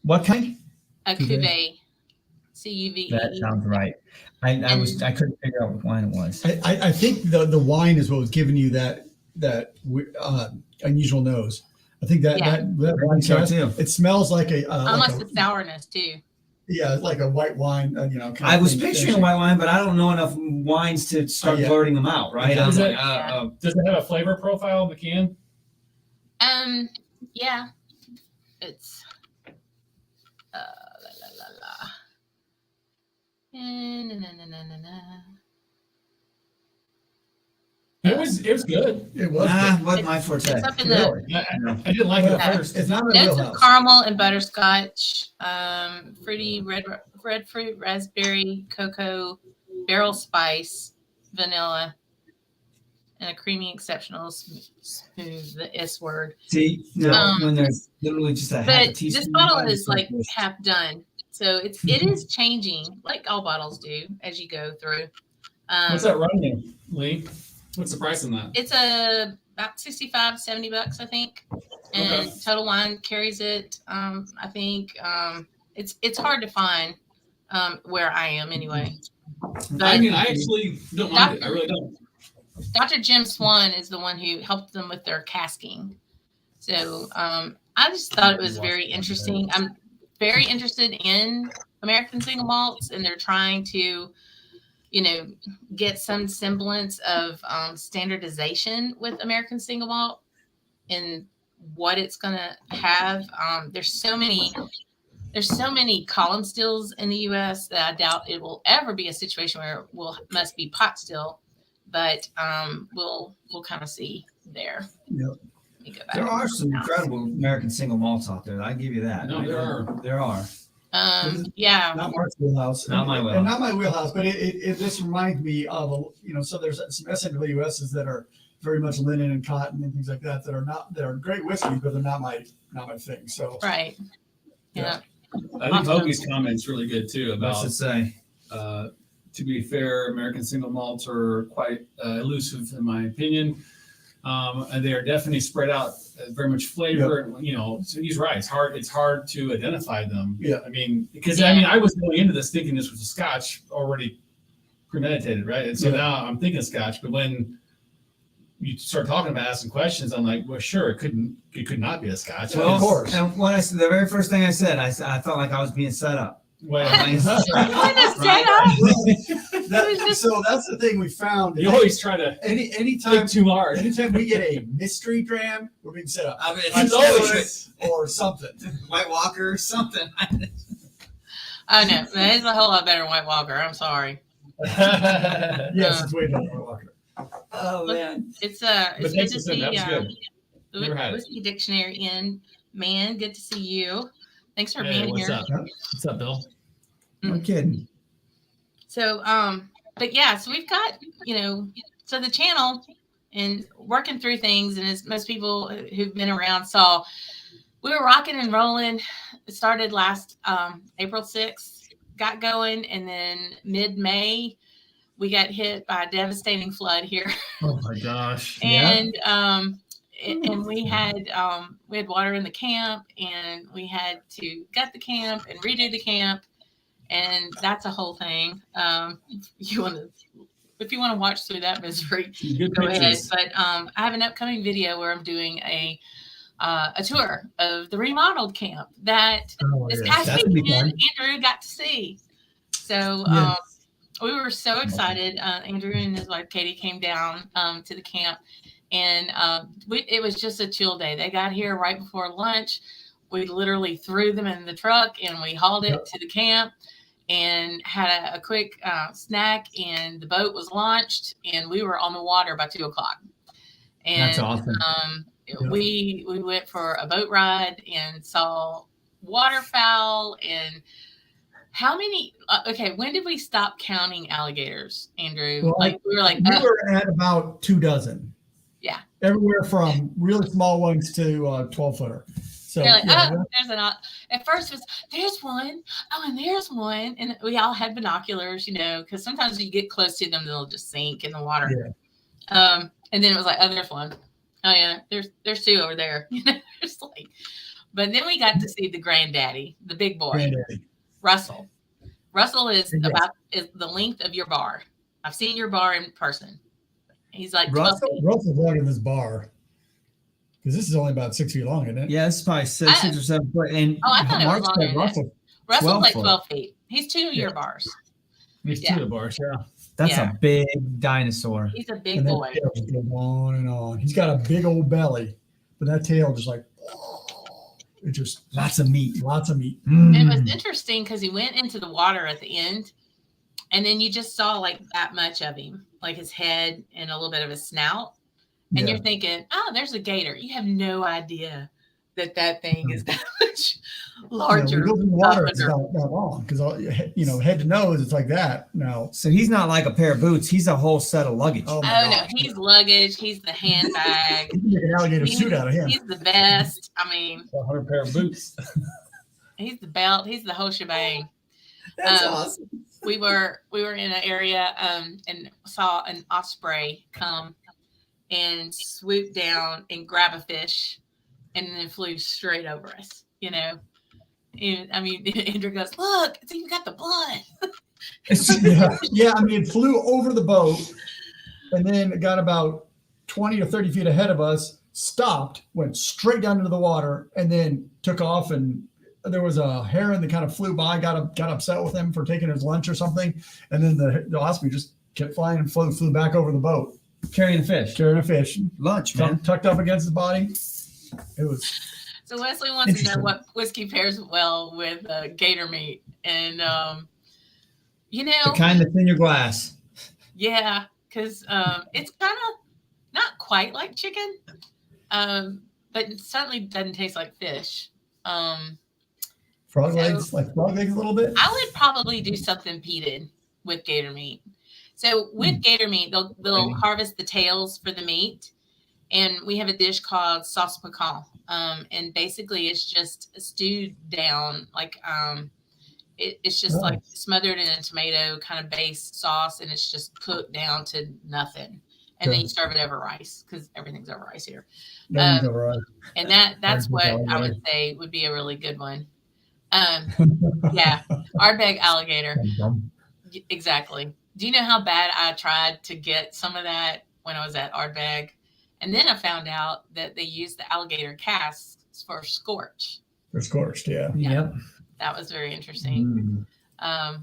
What kind? a cuvee, CUVE. That sounds right. I couldn't figure out what wine it was. I think the wine is what was giving you that unusual nose. I think that wine so cask, too. it smells like Almost the sourness too. it's like a white wine. Kind I of was thing. picturing white wine, but I don't know enough wines to start Yeah. blurting them out, right? Yeah. I'm Is like, it- Does it have a flavor profile in the can? Yeah, it's la la la la. Na, na, na, na, na, na. It was good. It was. what my forte? It's up in the Really? I didn't like it at first. It's not a notes of wheelhouse. caramel and butterscotch, fruity red fruit, raspberry, cocoa, barrel spice, vanilla, and a creamy, exceptional smooth. The S word. See, when there's literally just a half a But teaspoon. this bottle of is like this. half done, so it is changing, like all bottles do as you go through. What's that run you, Lee? What's the price on that? It's about $65-$70, I think, and Total Wine carries it. I think it's hard to find where I am anyway. I mean, I actually don't mind it. I really don't. Dr. Jim Swan is the one who helped them with their casking. So I just thought it was very interesting. I'm very interested in American single malts, and they're trying to, get some semblance of standardization with American single malt and what it's going to have. There's so many column stills in the U.S. that I doubt it will ever be a situation where it must be pot still, but we'll kind of see there. Yep. There are some incredible American single malts out there. I give you that. No, there are. There are. Yeah. Not Mark's wheelhouse. Not my wheelhouse. And not my wheelhouse, but it this reminds me of, so there's some SNWSs that are very much linen and cotton and things like that that are great whiskeys, but they're not my thing. So Right. Yeah. I think Hoagie's comment's really good too What's about, it say? to be fair, American single malts are quite elusive in my opinion. And they are definitely spread out very much flavor. Yep. So he's right. It's hard to identify them. Yeah. I mean, because I was going into this thinking this was a Scotch already premeditated, right? And so now I'm thinking Scotch, but when you start talking about asking questions, I'm like, well, sure, it could not be a Scotch. Well, of course. And when the very first thing I said, I felt like I was being set up. Well, So that's the thing we found. you always try to anytime think too hard. Anytime we get a mystery dram, we're being set up. I mean, It's always Or something. White Walker or something. Oh no, that is a whole lot better than White Walker. I'm sorry. Yes, it's way better than White Walker. Oh man. It's But good thanks to for saying see that was good. the Never had it. Whiskey Dictionary in. Man, good to see you. Thanks for Hey, being what's here. up? What's up, Bill? No kidding. So, but yeah, so we've got, so the channel and working through things, and as most people who've been around saw, we were rocking and rolling. It started last April 6th, got going, and then mid-May, we got hit by a devastating flood here. Oh my gosh. And and we had water in the camp, and we had to gut the camp and redo the camp, and that's a whole thing. If you want to watch through that misery, Good go ahead. pictures. But I have an upcoming video where I'm doing a tour of the remodeled camp that this past weekend Andrew got to see. So we were so excited. Andrew and his wife Katie came down to the camp, and it was just a chill day. They got here right before lunch. We literally threw them in the truck and we hauled it to the camp and had a quick snack, and the boat was launched, and we were on the water by 2:00. And That's awesome. We went for a boat ride and saw waterfowl. And how many? When did we stop counting alligators, Andrew? Well, we were like, we were at about 24. Yeah. Everywhere from really small ones to 12-footer. So they're like, there's at first it was, there's one. Oh, and there's one. And we all had binoculars, because sometimes when you get close to them, they'll just sink in the water. Yeah. And then it was like, oh, there's one. Oh yeah, there's two over there. It's like, but then we got to see the granddaddy, the big boy, Granddaddy. Russell. Russell is is the length of your bar. I've seen your bar in person. He's like Russell's longer than this bar. Because this is only about 6 feet long, isn't it? Yeah, it's probably 6 or 7 foot. And I thought it was longer than that. Russell. Russell's like 12 12 feet. He's 2 year bars. These two of the bars, yeah. That's a big dinosaur. He's a big And that boy. tail just goes on and on. He's got a big old belly, but that tail just like, it just Lots of meat. lots of meat. And it was interesting because he went into the water at the end, and then you just saw like that much of him, like his head and a little bit of his snout. And you're thinking, oh, there's a gator. You have no idea that thing is that much larger. When it goes in the water, it's not that long because, head to nose, it's like that. No. So he's not like a pair of boots. He's a whole set of luggage. Oh, Oh no, he's luggage. He's the handbag. You can make an alligator suit out of him. He's the best. I mean, 100 pair of boots. he's the belt. He's the whole shebang. That's awesome. We were in an area and saw an osprey come and swoop down and grab a fish, and then flew straight over us. And, I mean, Andrew goes, "Look, it's even got the blood." Yeah. I mean, it flew over the boat, and then it got about 20 or 30 feet ahead of us, stopped, went straight down into the water, and then took off. And there was a heron that kind of flew by, got upset with him for taking his lunch or something. And then the osprey just kept flying and flew back over the boat. Carrying a fish. Lunch, man. Tucked up against the body. It was. So Wesley wants to know what whiskey pairs well with gator meat. And, the kind that's in your glass. Yeah, because it's kind of not quite like chicken, but it certainly doesn't taste like fish. Frog legs, like frog legs a little bit? I would probably do something peated with gator meat. So with gator meat, they'll harvest the tails for the meat. And we have a dish called sauce piquant. And basically it's just stewed down, like it's just like smothered in a tomato kind of base sauce, and it's just cooked down to nothing. And then you serve it over rice, because everything's over rice here. And that's what I would say would be a really good one. Yeah, Ardbeg alligator. Exactly. Do you know how bad I tried to get some of that when I was at Ardbeg? And then I found out that they use the alligator casks for scorch. They're scorched, yeah. Yep. That was very interesting. But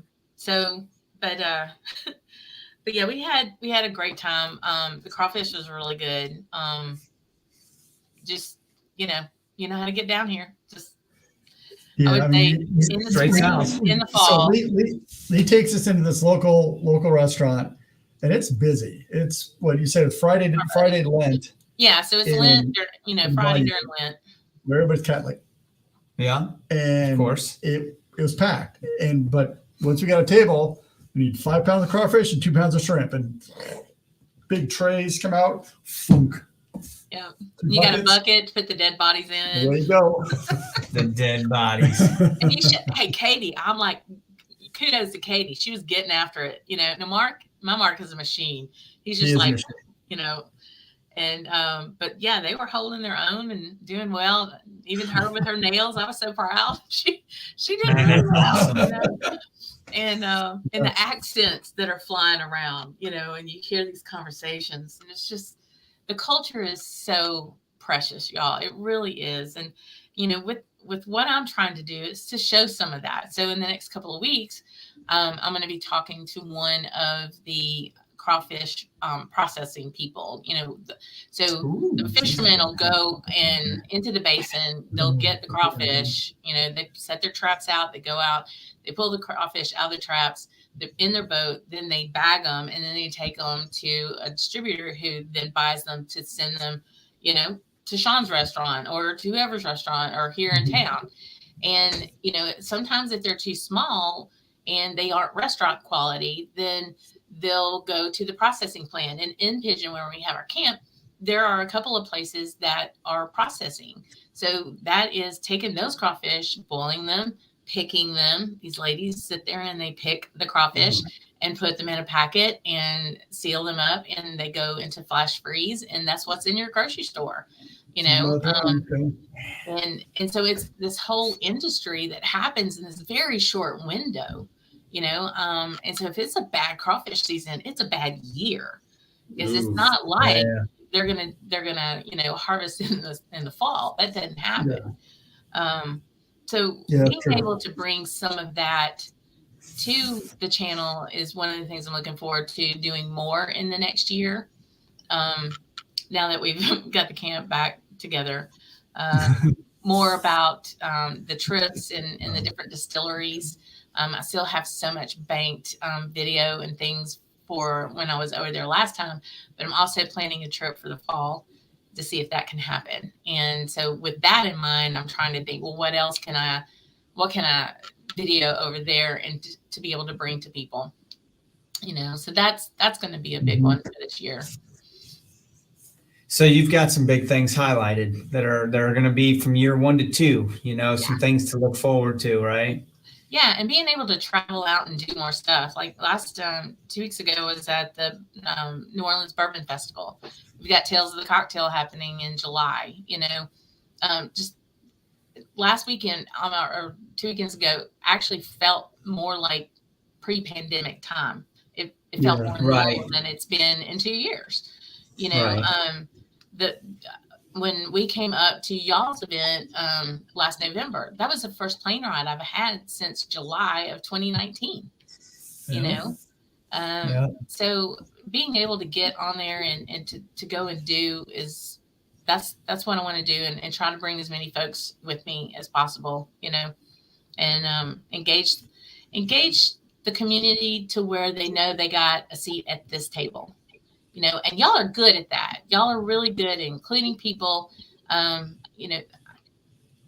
yeah, we had a great time. The crawfish was really good. Just you know how to get down here. Just I would say in the spring, in the fall. So Lee takes us into this local restaurant. And it's busy. It's what you said, Friday to Lent. Yeah, so it's Lent, Friday during Lent. Where everybody's Catholic. Yeah, and of course. It was packed. But once we got a table, we need 5 pounds of crawfish and 2 pounds of shrimp. And big trays come out. Funk. Yeah. You got a bucket to put the dead bodies in. There you go. The dead bodies. And hey, Katie, I'm like, kudos to Katie. She was getting after it. My Mark is a machine. He's just like, and but yeah, they were holding their own and doing well. Even her with her nails, I was so proud. She did really well. And the accents that are flying around, and you hear these conversations, and it's just, the culture is so precious, y'all. It really is. And with what I'm trying to do is to show some of that. So in the next couple of weeks, I'm going to be talking to one of the crawfish processing people. The fishermen will go into the basin. They'll get the crawfish. They set their traps out. They go out. They pull the crawfish out of the traps. They're in their boat. Then they bag them, and then they take them to a distributor who then buys them to send them, to Sean's restaurant or to whoever's restaurant or here in town. And, sometimes if they're too small and they aren't restaurant quality, then they'll go to the processing plant. And in Pigeon, where we have our camp, there are a couple of places that are processing. So that is taking those crawfish, boiling them, picking them. These ladies sit there and they pick the crawfish and put them in a packet and seal them up, and they go into flash freeze, and that's what's in your grocery store. And so it's this whole industry that happens in this very short window, and so if it's a bad crawfish season, it's a bad year, because it's not like they're gonna harvest in the fall. That doesn't happen. So being able to bring some of that to the channel is one of the things I'm looking forward to doing more in the next year. Now that we've got the camp back together, more about the trips and the different distilleries. I still have so much banked video and things for when I was over there last time, but I'm also planning a trip for the fall to see if that can happen. And so with that in mind, I'm trying to think, well, what can I video over there and to be able to bring to people, so that's going to be a big one for this year. So you've got some big things highlighted that are going to be from year 1 to 2, some things to look forward to, right? Yeah. And being able to travel out and do more stuff. Like last 2 weeks ago was at the New Orleans Bourbon Festival. We got Tales of the Cocktail happening in July, just last weekend or 2 weekends ago, actually felt more like pre-pandemic time. It felt more normal than it's been in 2 years. You know, when we came up to y'all's event last November, that was the first plane ride I've had since July of 2019. You know, so being able to get on there and to go and do that's what I want to do, and try to bring as many folks with me as possible, you know, and engage the community to where they know they got a seat at this table, you know, and y'all are good at that. Y'all are really good at including people, you know,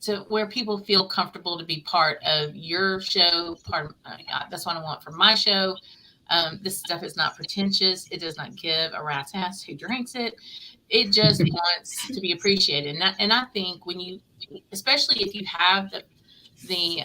to where people feel comfortable to be part of your show. That's what I want for my show. This stuff is not pretentious. It does not give a rat's ass who drinks it. It just wants to be appreciated. And I think when you, especially if you have the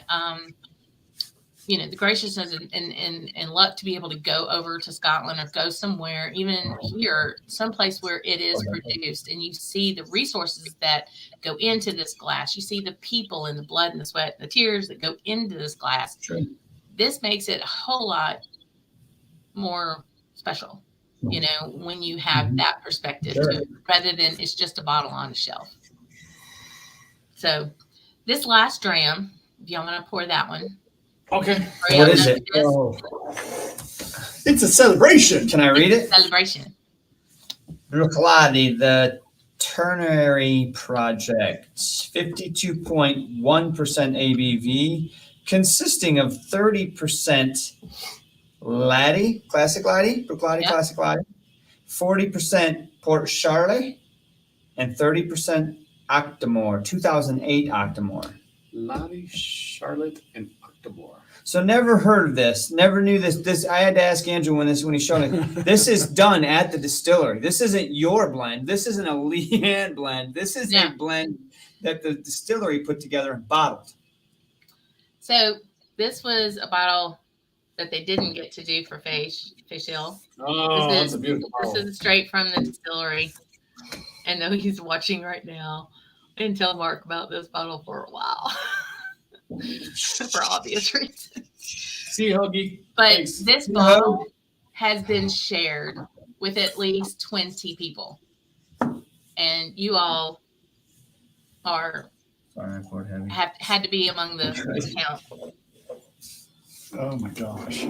you know, the graciousness and luck to be able to go over to Scotland or go somewhere, even here, someplace where it is produced, and you see the resources that go into this glass. You see the people and the blood and the sweat and the tears that go into this glass. Sure. This makes it a whole lot more special, you know, when you have that perspective to it, rather than it's just a bottle on a shelf. So this last dram, if y'all want to pour that one. Okay. What is it? Oh. It's a celebration. Can I read it? Celebration. Bruichladdich, the Ternary Project, 52.1% ABV, consisting of 30% Laddie, Classic Laddie, Bruichladdich Classic Laddie, 40% Port Charlotte, and 30% Octomore, 2008 Octomore. Laddie, Charlotte, and Octomore. So never heard of this. Never knew this. This I had to ask Andrew when he showed me. This is done at the distillery. This isn't your blend. This isn't a Leanne blend. This is a blend that the distillery put together and bottled. So this was a bottle that they didn't get to do for Fish Hill. Oh, that's a beautiful bottle. This is straight from the distillery. I know he's watching right now. I didn't tell Mark about this bottle for a while. For obvious reasons. See you, Hoagie. But Thanks. this bottle has been shared with at least 20 people. And you all are have had to be among the count. Oh my gosh.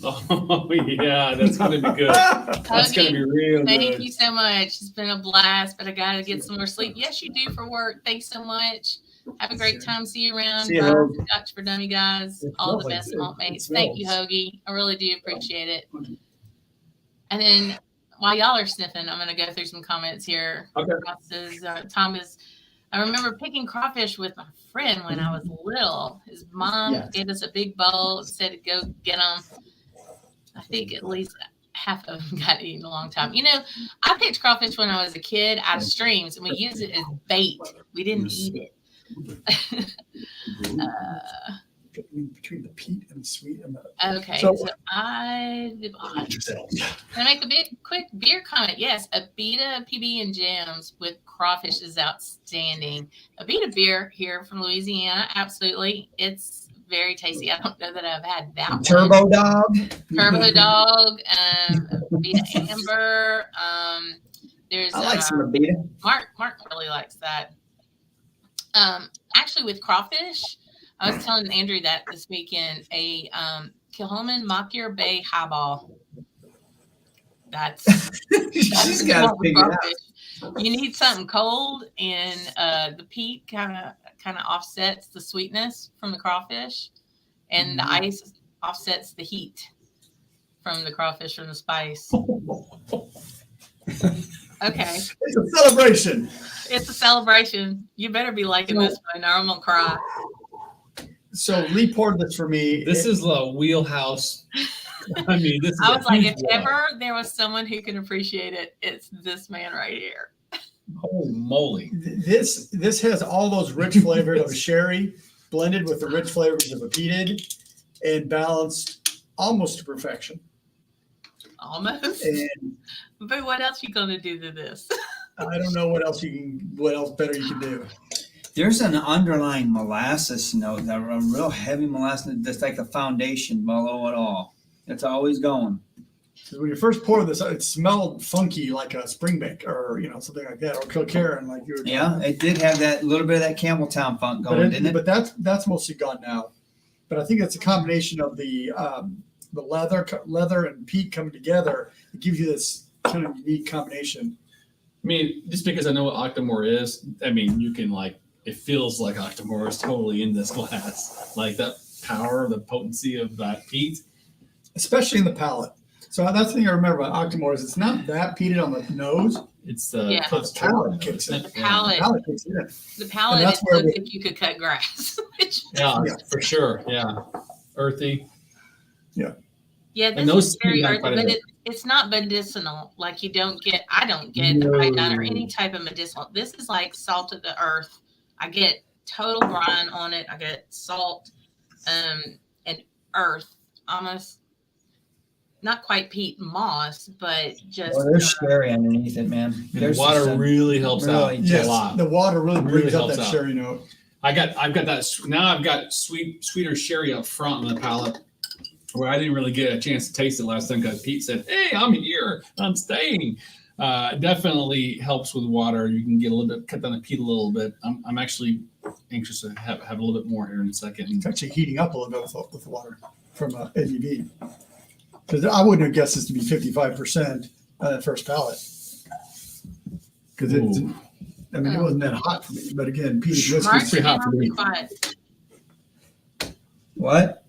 Oh yeah, that's gonna be good. That's gonna be real good. Thank you so much. It's been a blast, but I gotta get some more sleep. Yes, you do for work. Thanks so much. Have a great time. See you around. Scotch for Dummy guys. All the best, malt mates. Thank you, Hoagie. I really do appreciate it. And then while y'all are sniffing, I'm going to go through some comments here. Okay. Thomas, I remember picking crawfish with my friend when I was little. His mom gave us a big bowl and said to go get them. I think at least half of them got eaten a long time. You know, I picked crawfish when I was a kid out of streams, and we used it as bait. We didn't eat it. Between the peat and the sweet and the so can I make a quick beer comment? Yes, Abita PB and jams with crawfish is outstanding. Abita beer here from Louisiana, absolutely. It's very tasty. I don't know that I've had that Turbo one. Dog. Abita Amber. There's I like some Abita. Mark really likes that. Actually, with crawfish, I was telling Andrew that this weekend, a Kilhoman Mockyer Bay highball. That's she's got to figure it out. You need something cold, and the peat kind of offsets the sweetness from the crawfish, and the ice offsets the heat from the crawfish from the spice. Okay. It's a celebration. It's a celebration. You better be liking this one, or I'm gonna cry. So Lee poured this for me. This is a wheelhouse. I mean, this is I was like, if ever there was someone who can appreciate it, it's this man right here. Holy moly. This has all those rich flavors of sherry blended with the rich flavors of a peated and balanced almost to perfection. Almost. But what else you gonna do to this? I don't know what else better you can do. There's an underlying molasses note, that a real heavy molasses that's like the foundation below it all. It's always going. So when you first poured this, it smelled funky, like a Springbank or something like that, or Kilkerran, like you were. Yeah, it did have that little bit of that Campbelltown funk going, didn't it? But that's mostly gone now. But I think it's a combination of the leather and peat coming together. It gives you this kind of unique combination. I mean, just because I know what Octomore is, I mean, you can it feels like Octomore is totally in this glass. Like that power, the potency of that peat. Especially in the palate. So that's the thing I remember about Octomore is it's not that peated on the nose. It's the palate kicks in. The palate kicks in. The palate is good if you could cut grass. Yeah, for sure. Yeah. Earthy. Yeah. Yeah, And this those is very seem like earthy, quite a but bit. it's not medicinal. Like I don't get No. iodine or any type of medicinal. This is like salt of the earth. I get total brine on it. I get salt, and earth, almost not quite peat moss, but just. Oh, there's sherry underneath it, man. The There's water just really helps out really- a lot. The water really brings out helps that out. sherry note. I've got that now. I've got sweeter sherry up front on the palate, where I didn't really get a chance to taste it last time because Pete said, "Hey, I'm here. I'm staying." Definitely helps with water. You can get a little bit, cut down the peat a little bit. I'm actually anxious to have a little bit more here in a second. It's actually heating up a little bit with the water from ABV. Because I wouldn't have guessed this to be 55% on that first palate. Because it wasn't that hot for me. But again, peated whiskey. Mark's pretty been hot for awfully me. quiet. What?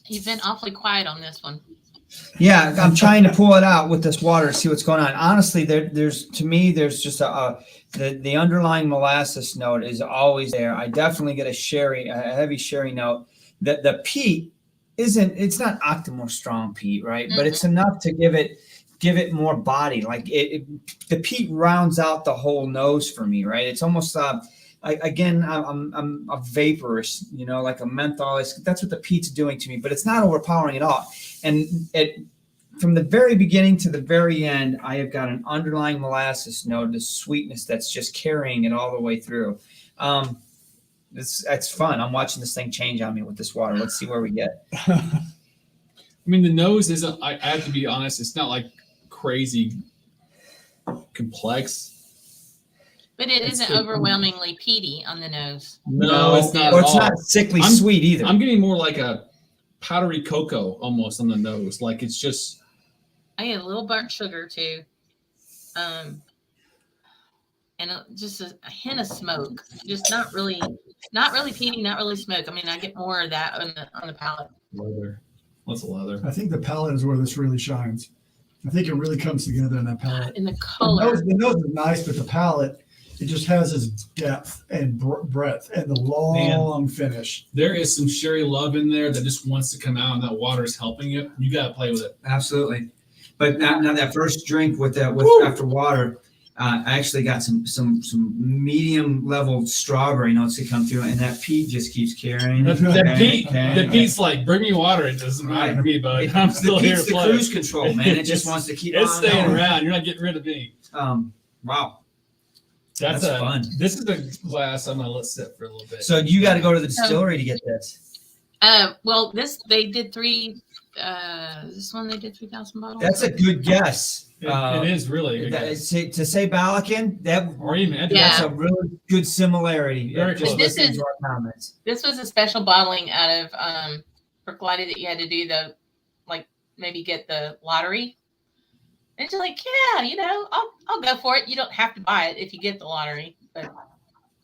You've been awfully quiet on this one. Yeah, I'm trying to pull it out with this water to see what's going on. Honestly, there's just the underlying molasses note is always there. I definitely get a heavy sherry note. The peat it's not Octomore strong peat, right? But it's enough to give it more body. Like the peat rounds out the whole nose for me, right? It's almost I'm a vaporous, like a menthol. That's what the peat's doing to me, but it's not overpowering at all. And from the very beginning to the very end, I have got an underlying molasses note, the sweetness that's just carrying it all the way through. It's fun. I'm watching this thing change on me with this water. Let's see where we get. I mean, the nose isn't. I have to be honest. It's not like crazy complex. But it isn't overwhelmingly peaty on the nose. No, it's not. Or at it's all. not sickly sweet either. I'm getting more like a powdery cocoa almost on the nose. Like it's just. I get a little burnt sugar too, and just a hint of smoke. Just not really peaty, not really smoke. I mean, I get more of that on the palate. Leather. What's leather? I think the palate is where this really shines. I think it really comes together in that palate. In the color. The nose is nice, but the palate, it just has its depth and breadth and the long finish. There is some sherry love in there that just wants to come out, and that water is helping it. You got to play with it. Absolutely. But now that first drink with after water, I actually got some medium level strawberry notes that come through, and that peat just keeps carrying. The peat's like, bring me water. It doesn't matter to me, bud. I'm still here to the play. cruise control, man. It just wants to keep It's on staying going. around. You're not getting rid of me. Wow. That's fun. This is the glass I'm gonna let sit for a little bit. So you got to go to the distillery to get this. Well, they did three. This one they did 3,000 bottles. That's a good guess. It is really a good guess. To say Balakin, Or even that's a really good similarity. Very Just close. listening to our comments. This was a special bottling out of Brooklighty that you had to do maybe get the lottery. And you're like, yeah, I'll go for it. You don't have to buy it if you get the lottery, but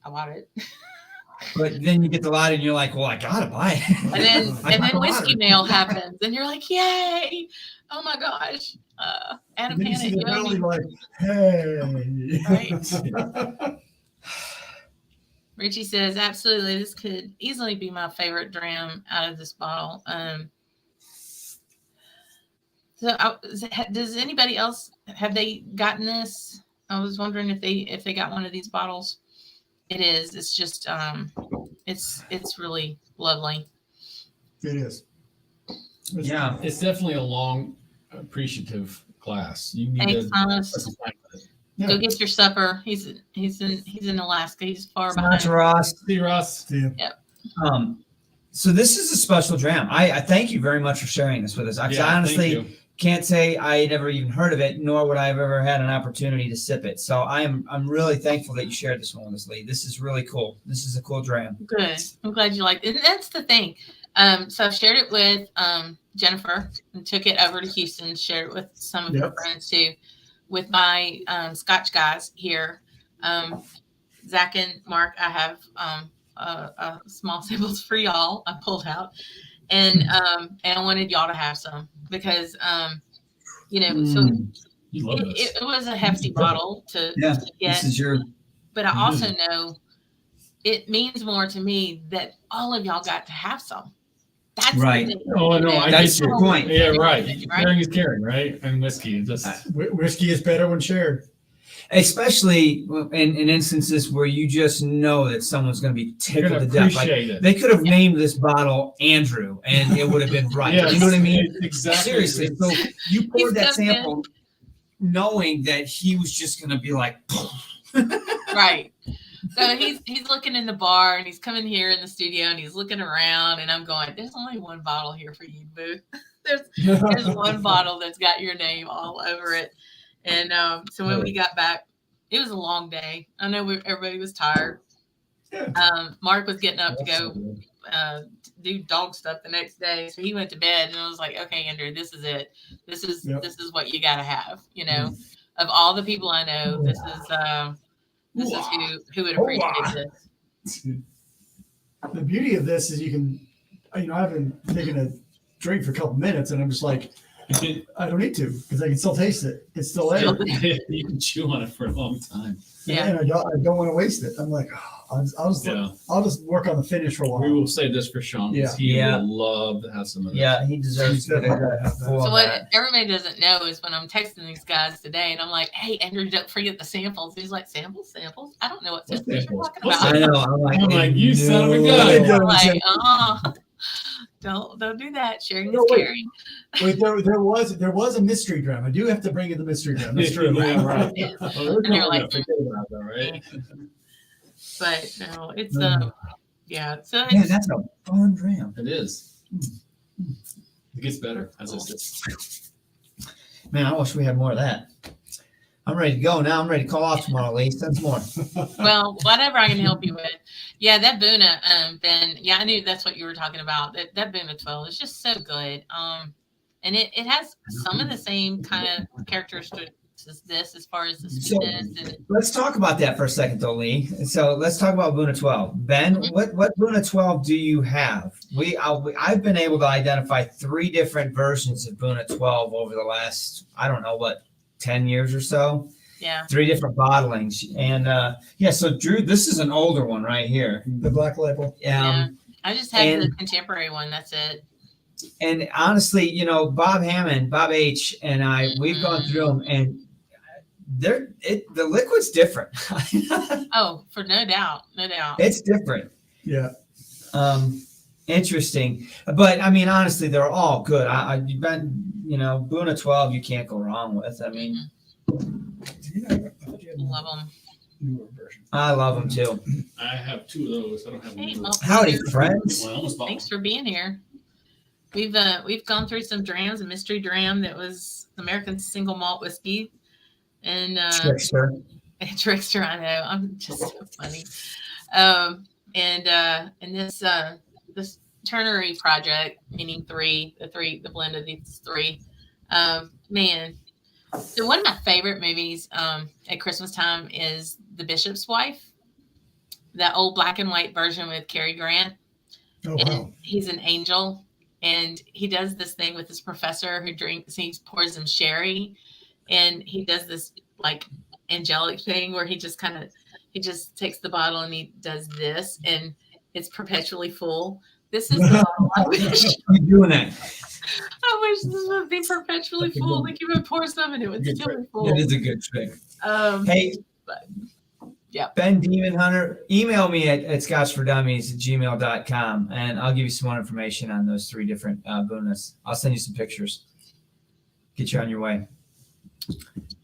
I bought it. But then you get the lottery and you're like, well, I gotta buy it. And then Whiskey Mail happens, and you're like, yay! Oh my gosh! Adam Then you see Panic, the belly like, hey. Right? Richie says, absolutely, this could easily be my favorite dram out of this bottle. Does anybody else, have they gotten this? I was wondering if they got one of these bottles. It is. It's just it's really lovely. It is. Yeah. It's definitely a long, appreciative glass. You need Thanks, Thomas. Yeah, Go get your supper. He's in Alaska. He's far Not behind. Ross. See, Ross. See ya. So this is a special dram. I thank you very much for sharing this with us. I Yeah, honestly thank you. can't say I never even heard of it, nor would I have ever had an opportunity to sip it. So I'm really thankful that you shared this one with us, Lee. This is really cool. This is a cool dram. Good. I'm glad you liked it. And that's the thing. So I've shared it with Jennifer and took it over to Houston, shared it with some of her friends too, with my Scotch guys here. Zach and Mark, I have a small samples for y'all. I pulled out. And I wanted y'all to have some because, so You love this. it was a hefty bottle to get. This is your. But I also know it means more to me that all of y'all got to have some. That's Right. the thing, Oh, no, I That's get your you. point. Yeah, right. Right? Caring is caring, right? And whiskey, just Whiskey is better when shared. Especially in instances where you just know that someone's going to be you're tickled gonna to death. Like, appreciate it. they could have named this bottle Andrew, and it would have been right. Yes, You know what I mean? Exactly. Seriously. So you poured that so good. sample knowing that he was just going to be like, Right. So he's looking in the bar and he's coming here in the studio and he's looking around and I'm going, there's only one bottle here for you, boo. There's one bottle that's got your name all over it. And so when we got back, it was a long day. I know everybody was tired. Mark was getting up to go do dog stuff the next day, so he went to bed. And I was like, okay, Andrew, this is it. This is what you got to have. You know, of all the people I know, this is who would appreciate this. The beauty of this is you can, I've been taking a drink for a couple minutes and I'm just like, I don't need to because I can still taste it. It's still there. You can chew on it for a long time. Yeah. And I don't want to waste it. I'm like, I'll just work on the finish for a while. We will say this for Sean. Yeah. He will love to have some of this. yeah, he deserves to get full So of what that. everybody doesn't know is when I'm texting these guys today and I'm like, hey, Andrew, don't forget the samples. He's like, samples? I don't know what samples you're talking What's about. I know. I'm like, you son of a no. gun. I'm like, don't do that. Sharing is caring. Wait, there was a mystery dram. I do have to bring in the mystery dram. That's true. Yeah, right. Yeah. Well, And you're like, forget about that, right? But no, it's yeah. So Man, it's, that's a fun dram. It is. It gets better as I said. Man, I wish we had more of that. I'm ready to go now. I'm ready to call off tomorrow, Lee. Send some more. well, whatever I can help you with. Yeah, that Boona, Ben. Yeah, I knew that's what you were talking about. That Boona 12 is just so good. And it has some of the same kind of characteristics as this, as far as the sweetness. And Let's talk about that for a second, though, Lee. So let's talk about Boona 12. Ben, what Boona 12 do you have? I've been able to identify 3 different versions of Boona 12 over the last, 10 years or so. yeah. 3 different bottlings. And so Drew, this is an older one right here. The black label. Yeah. I just have the and- contemporary one. That's it. And honestly, Bob Hammond, Bob H, and I, we've gone through them, and the liquid's different. Oh, for no doubt. It's different. Yeah. Interesting. But I mean, honestly, they're all good. You've been, Boona 12, you can't go wrong with. I mean, Love them. Newer version. I love them too. I have 2 of those. I don't have Hey, one. well, Howdy, friends. Well, I almost bought thanks for being here. We've gone through some drams, a mystery dram that was American single malt whiskey, and Trickster. Trickster. I know, I'm just so funny. And this ternary project, meaning the blend of these 3. Man, so one of my favorite movies at Christmas time is The Bishop's Wife, that old black and white version with Cary Grant. Oh, And wow. he's an angel, and he does this thing with his professor who drinks. He pours him sherry, and he does this like angelic thing where he just takes the bottle and he does this, and it's perpetually full. This is the bottle I wish. I'm doing that. I wish this would be perpetually full. Like you would pour some and it would still be full. It is a good trick. Hey, but, yeah. Ben Demon Hunter, email me at scotchfordummies@gmail.com, and I'll give you some more information on those 3 different Boonas. I'll send you some pictures. Get you on your way.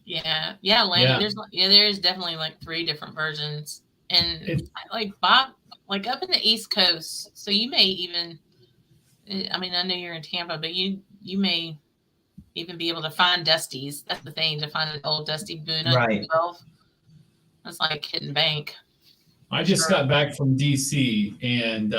Yeah, Yeah. there's definitely like 3 different versions, and It- like Bob, like up in the East Coast. So you may even, I mean, I know you're in Tampa, but you may even be able to find Dusty's. That's the thing, to find an old Dusty Boona Right. 12. That's like hidden bank. I just got back from DC, and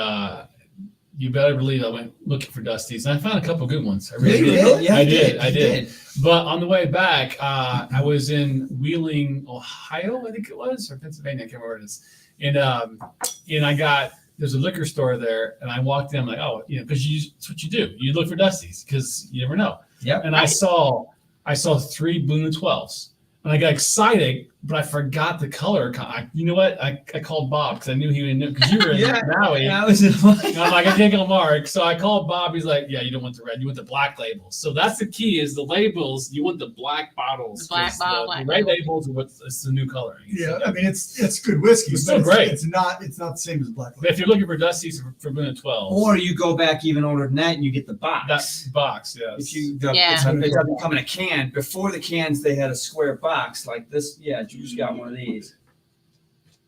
you better believe I went looking for Dusty's, and I found a couple good ones. I really did. Yeah, I you did. But on the way back, I was in Wheeling, Ohio, I think it was, or Pennsylvania, I can't remember what it is. And I got, there's a liquor store there, and I walked in, I'm like, oh, because that's what you do. You look for Dusty's because you never know. Yep. And I saw 3 Boona 12s, and I got excited, but I forgot the color. You know what? I called Bob because I knew he would know, because you were in Maui. I was in And I'm like, I can't go Mark. So I called Bob. He's like, yeah, you don't want the red. You want the black labels. So that's the key, is the labels. You want the black bottles. The black bottle, The black red label. labels, it's the new coloring. Yeah, I mean it's good whiskey. It's but still great. It's not the same as black But label. if you're looking for Dusty's for Boona 12, Or you go back even older than that and you get the that box. box, yes. If you, Yeah. it doesn't come in a can. Before the cans, they had a square box like this. Yeah, you just got one of these.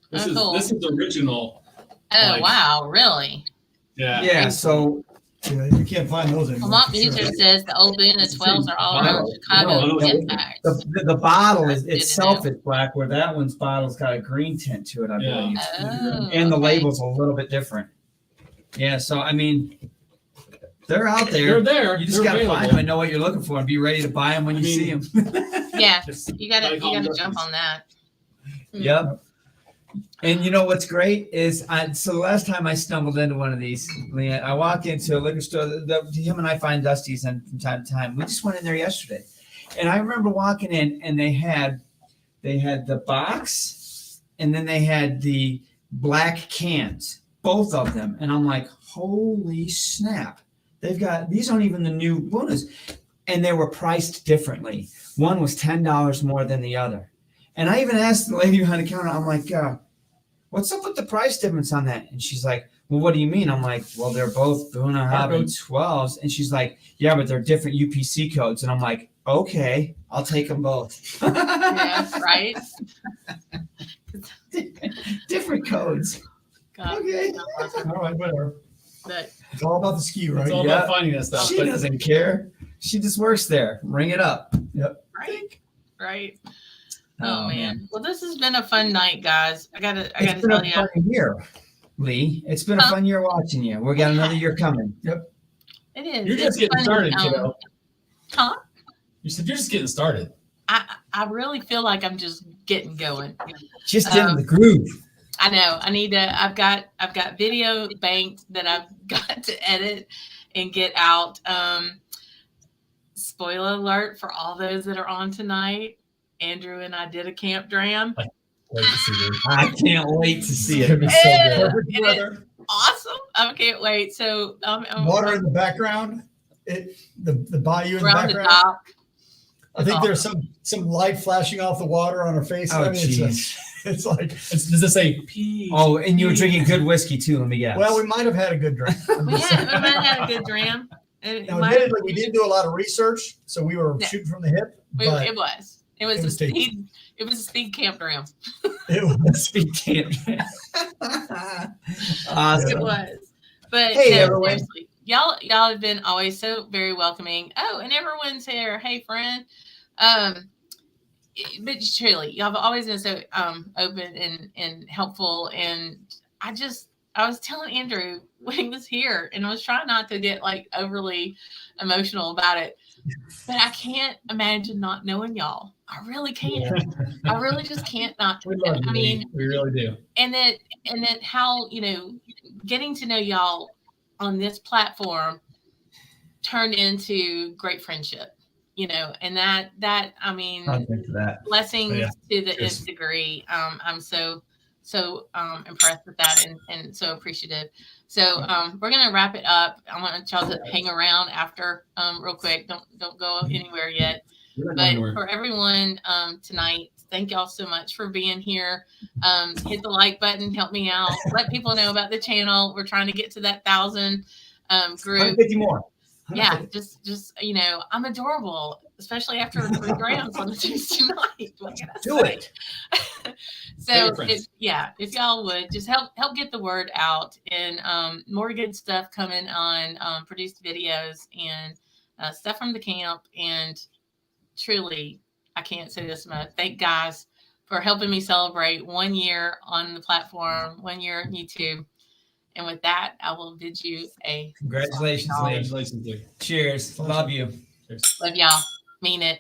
This Oh, is cool. this is original. Oh, Like- wow, really? Yeah. Yeah, so Yeah, you can't find those Well, anymore. Mont for sure. Music says the old Boona 12s are all around Wow. Chicago No, in packs. the bottle is That's good to itself is black, where that one's bottle's got a green tint to it, I Yeah. believe. Oh, And the okay. label's a little bit different. Yeah, so I mean, they're out They're there. there. You just They're gotta available. find them and know what you're looking for, and be ready to buy them when you see them. Yeah, Just you gotta call them jump Dusty's. on that. Yep. And you know what's great is, so the last time I stumbled into one of these, Leanne, I walk into a liquor store. Him and I find Dusty's, and from time to time, we just went in there yesterday, and I remember walking in, and they had the box, and then they had the black cans, both of them, and I'm like, holy snap! These aren't even the new Boonas, and they were priced differently. One was $10 more than the other. And I even asked the lady behind the counter, I'm like, what's up with the price difference on that? And she's like, well, what do you mean? I'm like, well, they're both Boona Harbin 12s. And she's like, yeah, but they're different UPC codes. And I'm like, okay, I'll take them both. Yeah, right? Different codes. God, Okay. All right, whatever. but It's all about the ski, right? It's all Yeah. about finding that stuff. She But doesn't care. She just works there. Ring it up. right. Oh, man. Well, this has been a fun night, guys. I gotta It's been tell a you. fun year, Lee. It's been a fun year watching you. We got another year coming. It is. You're just It's getting funny, started, kiddo. Huh? You said you're just getting started. I really feel like I'm just getting going. Just in the groove. I know. I need to. I've got video banked that I've got to edit and get out. Spoiler alert for all those that are on tonight. Andrew and I did a camp dram. Wait to see this. I can't wait to see It's gonna it. be so good. Perfect It is weather, awesome. I can't wait. So water in the background, the bayou in we're the on the background. dock. I think there's some light flashing off the water on her face. Oh, I mean, jeez. it's like, Does it say P? Oh, and you were drinking good whiskey too, let me guess. well, we might have had a good drink. I'm We just saying. might have had a good dram. It Now, might- admittedly, we did do a lot of research, so we were Yeah. shooting from the hip, but it was. It was it a was tasty. speed. It was a speed camp dram. it was. Speak can't. It Awesome. was. But Hey, no, everyone. seriously, y'all have been always so very welcoming. Oh, and everyone's here. Hey, friend. But truly, y'all have always been so open and helpful. And I was telling Andrew when he was here, and I was trying not to get like overly emotional about it, but I can't imagine not knowing y'all. I really can't. I really just can't not. We love you. I mean, we really do. and that how, getting to know y'all on this platform turned into great friendship, and that I mean, I'll get to that. blessings Yeah. to the Cheers. nth degree. I'm so impressed with that and so appreciative. So we're gonna wrap it up. I want y'all to hang around after real quick. Don't go anywhere yet. We're not But going anywhere. for everyone tonight, thank y'all so much for being here. Hit the like button, help me out. Let people know about the channel. We're trying to get to that 1,000 group. 150 more. Yeah, just I'm adorable. especially after 3 grams on a Tuesday night. What can I Do say? it. So if y'all would just help get the word out, and more good stuff coming on produced videos and stuff from the camp. And truly, I can't say this enough. Thank guys for helping me celebrate 1 year on the platform, 1 year on YouTube. And with that, I will bid you a Congratulations, Lee. Congratulations, Lee. Cheers. Love you. Cheers. love y'all. Mean it.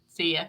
See ya.